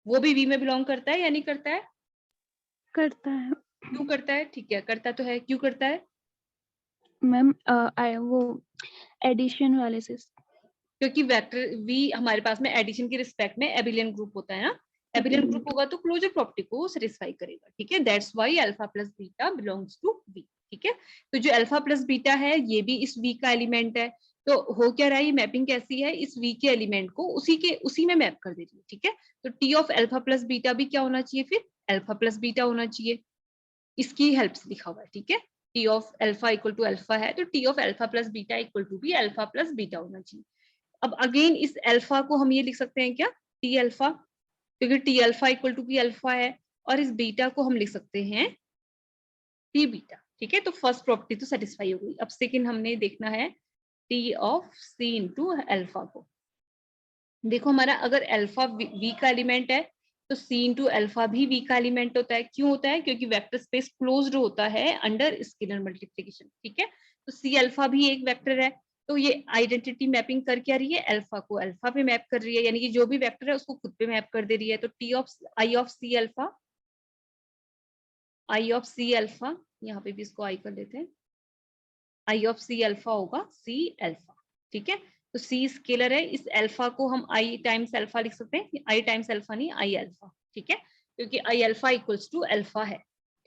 वो भी V में बिलोंग करता है या नहीं करता है? करता है क्यों करता है? ठीक है, करता तो है, क्यों करता है? मैम। वो एडिशन वाले से। क्योंकि वेक्टर V हमारे पास में एडिशन के रिस्पेक्ट में एबिलियन ग्रुप होता है ना, एबिलियन ग्रुप होगा तो क्लोजर प्रॉपर्टी को सेटिस्फाई करेगा, ठीक है। That's why alpha plus beta belongs to V, ठीक है। तो जो अल्फा प्लस बीटा है ये भी इस V का एलिमेंट है, तो हो क्या रहा है, ये मैपिंग कैसी है, इस V के एलिमेंट को उसी में मैप कर दे रही है, ठीक है। तो T of alpha plus beta भी क्या होना चाहिए, फिर अल्फा प्लस बीटा होना चाहिए, इसकी हेल्प से लिखा हुआ है, ठीक है। T of alpha equal to alpha है तो T of alpha plus beta equal to भी अल्फा प्लस बीटा होना चाहिए। अब अगेन इस अल्फा को हम ये लिख सकते हैं क्या, टी अल्फा, क्योंकि टी अल्फा इक्वल टू भी अल्फा है, और इस बीटा को हम लिख सकते हैं टी बीटा, ठीक है। तो फर्स्ट प्रॉपर्टी तो सेटिस्फाई हो गई। अब सेकंड हमने देखना है t of c into alpha को। देखो हमारा अगर अल्फा वी का एलिमेंट है तो सी इंटू अल्फा भी वी का एलिमेंट होता है, क्यों होता है, क्योंकि वेक्टर स्पेस क्लोज्ड होता है अंडर स्केलर मल्टीप्लिकेशन, ठीक है। तो सी अल्फा भी एक वेक्टर है, तो ये आइडेंटिटी मैपिंग कर क्या रही है, अल्फा को अल्फा पे मैप कर रही है, यानी कि जो भी वेक्टर है उसको खुद पे मैप कर दे रही है। तो T of I of c alpha, I of c alpha, यहाँ पे भी इसको आई कर लेते हैं, आई ऑफ सी अल्फा होगा सी अल्फा, ठीक है। तो सी स्केलर है, इस अल्फा को हम आई टाइम्स अल्फा लिख सकते हैं, आई टाइम्स अल्फा नहीं आई अल्फा, ठीक है, क्योंकि I alpha equals to alpha है,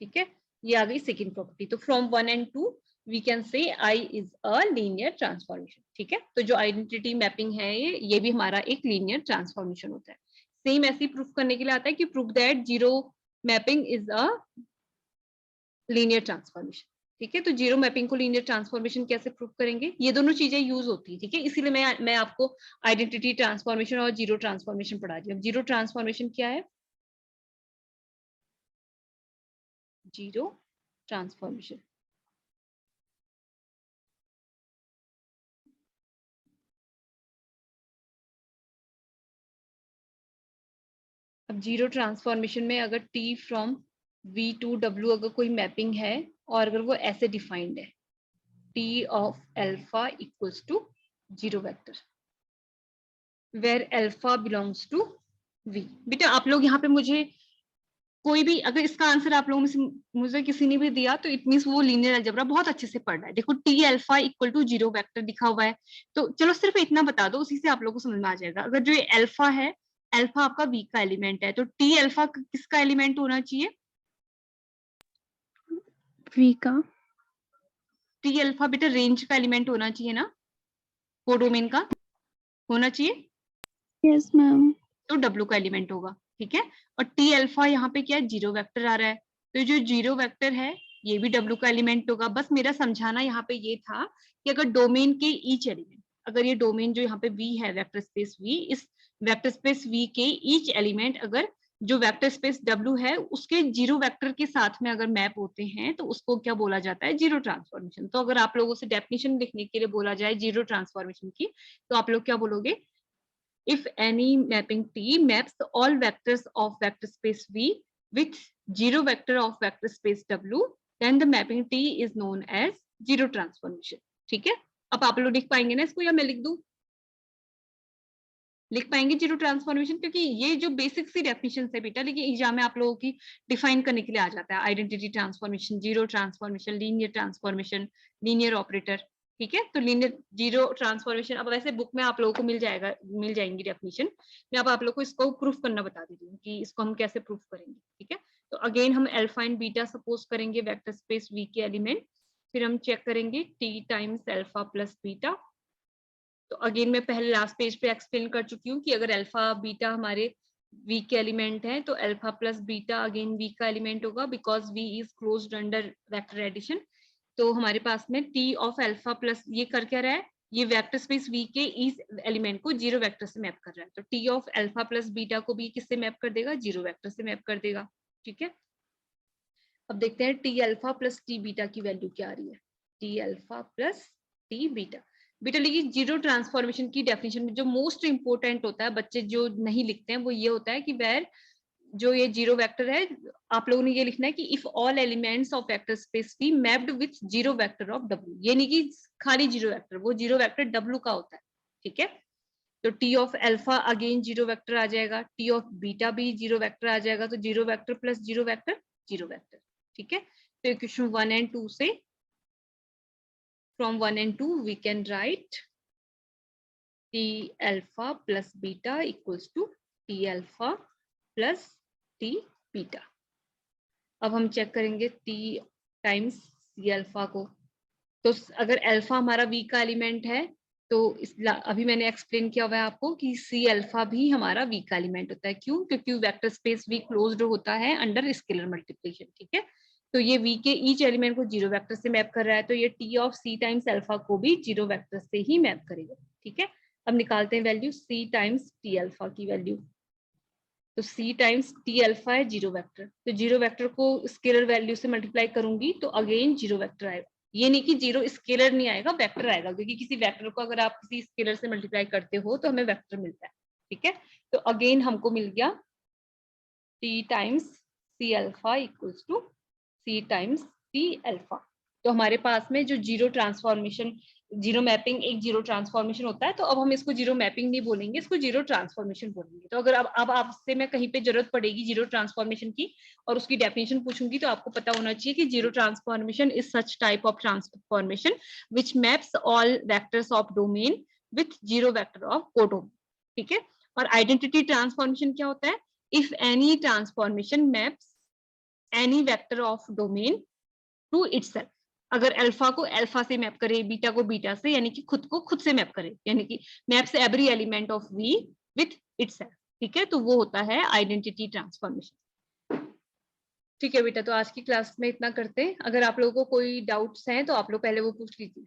ठीक है। ये आ गई सेकंड प्रॉपर्टी। तो from 1 and 2 we can say I is a linear transformation, ठीक है। तो जो आइडेंटिटी मैपिंग है ये भी हमारा एक लीनियर ट्रांसफॉर्मेशन होता है। सेम ऐसे ही प्रूफ करने के लिए आता है कि proof that zero mapping is a linear transformation, ठीक है। तो जीरो मैपिंग को लीनियर ट्रांसफॉर्मेशन कैसे प्रूव करेंगे, ये दोनों चीजें यूज होती है, ठीक है। इसीलिए मैं आपको आइडेंटिटी ट्रांसफॉर्मेशन और जीरो ट्रांसफॉर्मेशन पढ़ा रही हूँ। जीरो ट्रांसफॉर्मेशन क्या है, जीरो ट्रांसफॉर्मेशन अब जीरो ट्रांसफॉर्मेशन में अगर टी फ्रॉम वी टू डब्ल्यू अगर कोई मैपिंग है और अगर वो ऐसे डिफाइंड है, t of alpha equals to zero vector where alpha belongs to v. बेटा आप लोग यहाँ पे मुझे कोई भी अगर इसका आंसर आप लोगों में से मुझे किसी ने भी दिया तो इट मींस वो लीनियर अलजेब्रा बहुत अच्छे से पढ़ रहा है। देखो t alpha equal to zero vector दिखा हुआ है, तो चलो सिर्फ इतना बता दो, उसी से आप लोगों को समझ में आ जाएगा। अगर जो ये अल्फा है, अल्फा आपका वी का एलिमेंट है, तो टी अल्फा किसका एलिमेंट होना चाहिए? वी का। टी अल्फा बेटा रेंज का एलिमेंट होना चाहिए ना, कोडोमेन का होना चाहिए, यस मैम। तो डब्ल्यू का एलिमेंट होगा, ठीक है। और टी अल्फा यहाँ पे क्या है, जीरो वेक्टर आ रहा है, तो जो जीरो वेक्टर है ये भी डब्ल्यू का एलिमेंट होगा। बस मेरा समझाना यहाँ पे ये था कि अगर डोमेन के ईच एलिमेंट, अगर ये डोमेन जो यहाँ पे वी है, वेक्टर स्पेस वी, इस वेक्टर स्पेस वी के ईच एलिमेंट अगर जो वेक्टर स्पेस डब्ल्यू है उसके जीरो वेक्टर के साथ में अगर मैप होते हैं तो उसको क्या बोला जाता है, जीरो ट्रांसफॉर्मेशन। तो अगर आप लोगों से डेफिनेशन लिखने के लिए बोला जाए जीरो ट्रांसफॉर्मेशन की, तो आप लोग क्या बोलोगे? If any mapping T maps all vectors of vector space V with zero vector of vector space W, then the mapping T is known as zero transformation। ठीक है, अब आप लोग लिख पाएंगे ना इसको, या मैं लिख दूं? लिख पाएंगे जीरो ट्रांसफॉर्मेशन, क्योंकि ये जो बेसिक सी डेफिनेशन है बेटा, लेकिन एग्जाम में आप लोगों की डिफाइन करने के लिए आ जाता है। Identity transformation, zero transformation, linear transformation, linear operator, ठीक है। तो लीनियर जीरो ट्रांसफॉर्मेशन अब वैसे बुक में आप लोगों को मिल जाएंगी डेफिनेशन। मैं अब आप लोगों को इसको प्रूफ करना बता देती हूँ कि इसको हम कैसे प्रूफ करेंगे, ठीक है। तो अगेन हम अल्फा एंड बीटा सपोज करेंगे वेक्टर स्पेस वी के एलिमेंट, फिर हम चेक करेंगे T times alpha plus beta. तो अगेन मैं पहले लास्ट पेज पे एक्सप्लेन कर चुकी हूँ कि अगर अल्फा बीटा हमारे वी के एलिमेंट है तो alpha plus beta again v का एलिमेंट होगा, because v is closed under vector addition. तो हमारे पास में टी ऑफ अल्फा प्लस ये कर क्या रहा है, ये वेक्टर स्पेस वी के इस एलिमेंट को जीरो वेक्टर से मैप कर रहा है। तो T of alpha plus beta को भी किससे मैप कर देगा, जीरो वेक्टर से मैप कर देगा, ठीक है। अब देखते हैं T alpha plus T beta की वैल्यू क्या आ रही है, T alpha plus T beta. बेटा लेकिन जीरो ट्रांसफॉर्मेशन की डेफिनेशन में जो मोस्ट इंपोर्टेंट होता है, बच्चे जो नहीं लिखते हैं, वो ये होता है कि वेयर जो ये जीरो वेक्टर है, आप लोगों ने ये लिखना है कि if all elements of vector space V mapped with zero vector of W, ये नहीं कि खाली जीरो वेक्टर, वो जीरो वेक्टर डब्ल्यू का होता है, ठीक है। तो T of alpha again zero vector आ जाएगा, टी ऑफ बीटा भी जीरो वेक्टर आ जाएगा, तो zero vector plus zero vector, ठीक है। तो इक्वेशन 1 and 2 से from 1 and 2 we can write T alpha plus beta equals to T alpha plus T beta। अब हम चेक करेंगे T टाइम्स C alpha को। तो अगर अल्फा हमारा V का एलिमेंट है तो अभी मैंने एक्सप्लेन किया हुआ है आपको कि C alpha भी हमारा V का एलिमेंट होता है। क्यों? क्योंकि वेक्टर स्पेस V क्लोज्ड होता है अंडर स्केलर मल्टीप्लिकेशन, ठीक है। तो ये V के ईच एलिमेंट को जीरो वेक्टर से मैप कर रहा है, तो ये T of C times alpha को भी जीरो वेक्टर से ही मैप करेगा, ठीक है। अब निकालते हैं value C times T alpha की वैल्यू। तो C टाइम्स T अल्फा है जीरो वेक्टर, तो जीरो वेक्टर को स्केलर वैल्यू से मल्टीप्लाई करूंगी तो अगेन जीरो वेक्टर आएगा। ये नहीं कि जीरो स्केलर नहीं आएगा, वेक्टर आएगा, क्योंकि किसी वेक्टर को अगर आप किसी स्केलर से मल्टीप्लाई करते हो तो हमें वेक्टर मिलता है, ठीक है। तो अगेन हमको मिल गया T times C alpha equals to C times T alpha. तो हमारे पास में जो जीरो ट्रांसफॉर्मेशन, जीरो मैपिंग एक जीरो ट्रांसफॉर्मेशन होता है, तो अब हम इसको जीरो मैपिंग नहीं बोलेंगे, इसको जीरो ट्रांसफॉर्मेशन बोलेंगे। तो अगर अब आपसे मैं कहीं पे जरूरत पड़ेगी जीरो ट्रांसफॉर्मेशन की और उसकी डेफिनेशन पूछूंगी, तो आपको पता होना चाहिए कि zero transformation is such type of transformation which maps all vectors of domain with zero vector of codomain, ठीक है। और आइडेंटिटी ट्रांसफॉर्मेशन क्या होता है, if any transformation maps any vector of domain to itself. अगर अल्फा को alpha से map करे, बीटा को बीटा से, यानी कि खुद को खुद से मैप करे, यानी कि maps every element of v with itself, ठीक है। तो वो होता है आइडेंटिटी ट्रांसफॉर्मेशन, ठीक है बेटा। तो आज की क्लास में इतना करते हैं। अगर आप लोगों को कोई डाउट्स हैं तो आप लोग पहले वो पूछ लीजिए।